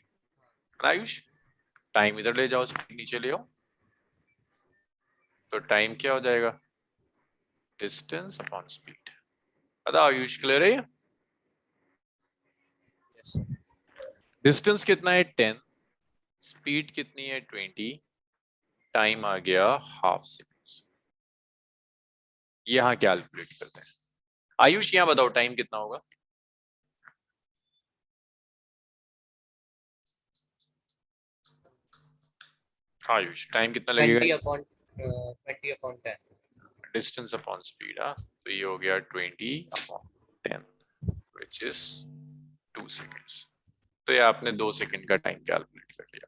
Ayush time इधर ले जाओ, स्पीड नीचे ले आओ, तो टाइम क्या हो जाएगा, डिस्टेंस अपॉन स्पीड। बताओ आयुष, क्लियर है? डिस्टेंस कितना है 10, स्पीड कितनी है 20, टाइम आ गया हाफ सेकेंड। यहां कैलकुलेट करते हैं। आयुष यहां बताओ टाइम कितना होगा? आयुष टाइम कितना लगेगा? 20 अपॉन 10 डिस्टेंस अपॉन स्पीड। हाँ, तो ये हो गया 20 अपॉन 10 विच इज 2 सेकेंड्स। तो ये आपने 2 सेकेंड का टाइम कैलकुलेट कर लिया।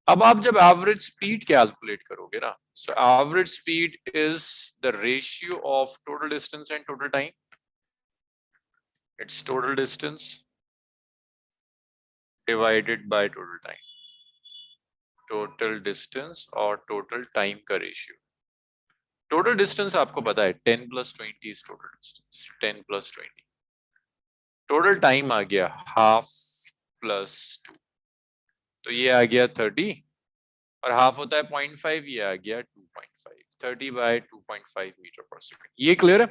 अब आप जब एवरेज स्पीड कैलकुलेट करोगे ना, so average speed is the ratio of total distance and total time. It's total distance divided by total time. Total distance और टोटल टाइम का रेशियो। टोटल डिस्टेंस आपको पता है 10 plus 20 is total distance, 10 plus 20। Total time आ गया half plus 2, तो ये आ गया 30, और हाफ होता है 0.5, ये आ गया 2.5, 30 बाय 2.5 मीटर पर सेकेंड। ये क्लियर है?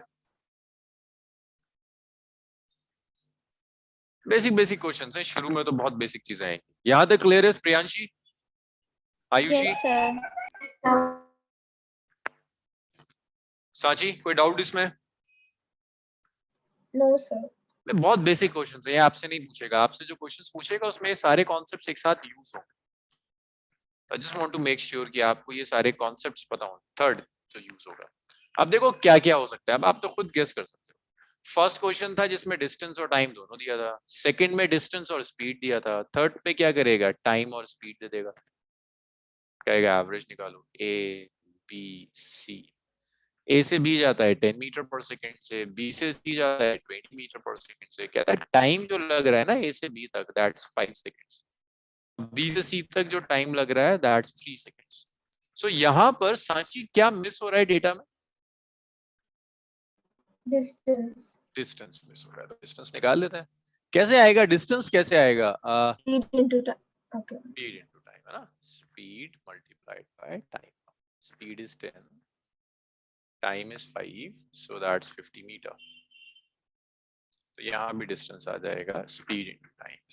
बेसिक बेसिक क्वेश्चंस हैं, शुरू में तो बहुत बेसिक चीजें आएंगी। यहां तक क्लियर है प्रियांशी, आयुषी, यस सर। सांची, कोई डाउट इसमें? No sir. बहुत बेसिक क्वेश्चंस हैं, ये आपसे नहीं पूछेगा। आपसे जो क्वेश्चंस पूछेगा उसमें ये सारे कॉन्सेप्ट्स एक साथ यूज होंगे। I just want to make sure कि आपको ये सारे कॉन्सेप्ट्स पता हो। थर्ड जो यूज होगा, अब देखो क्या क्या हो सकता है, अब आप तो खुद गेस कर सकते हो। फर्स्ट क्वेश्चन था जिसमें डिस्टेंस और टाइम दोनों दिया था, सेकंड में डिस्टेंस और स्पीड दिया था, थर्ड पे क्या करेगा, टाइम और स्पीड दे देगा, कहेगा एवरेज निकालो। ए बी सी, ए से बी जाता है 10 मीटर पर सेकंड से, बी से सी जाता है 20 मीटर पर सेकंड से। कहता है टाइम जो लग रहा है ना ए से बी तक दैट्स 5 सेकंड्स, बी से सी तक जो टाइम लग रहा है दैट्स 3 सेकंड्स। सो यहाँ पर सांची क्या मिस हो रहा है डेटा में? डिस्टेंस। डिस्टेंस मिस हो रहा है, तो डिस्टेंस निकाल लेते हैं। कैसे आएगा डिस्टेंस, कैसे आएगा? Speed into okay speed into time है ना, speed multiplied by time. Speed is 10, time is 5, so that's 50 metre. तो यहाँ भी डिस्टेंस आ जाएगा स्पीड इनटू टाइम.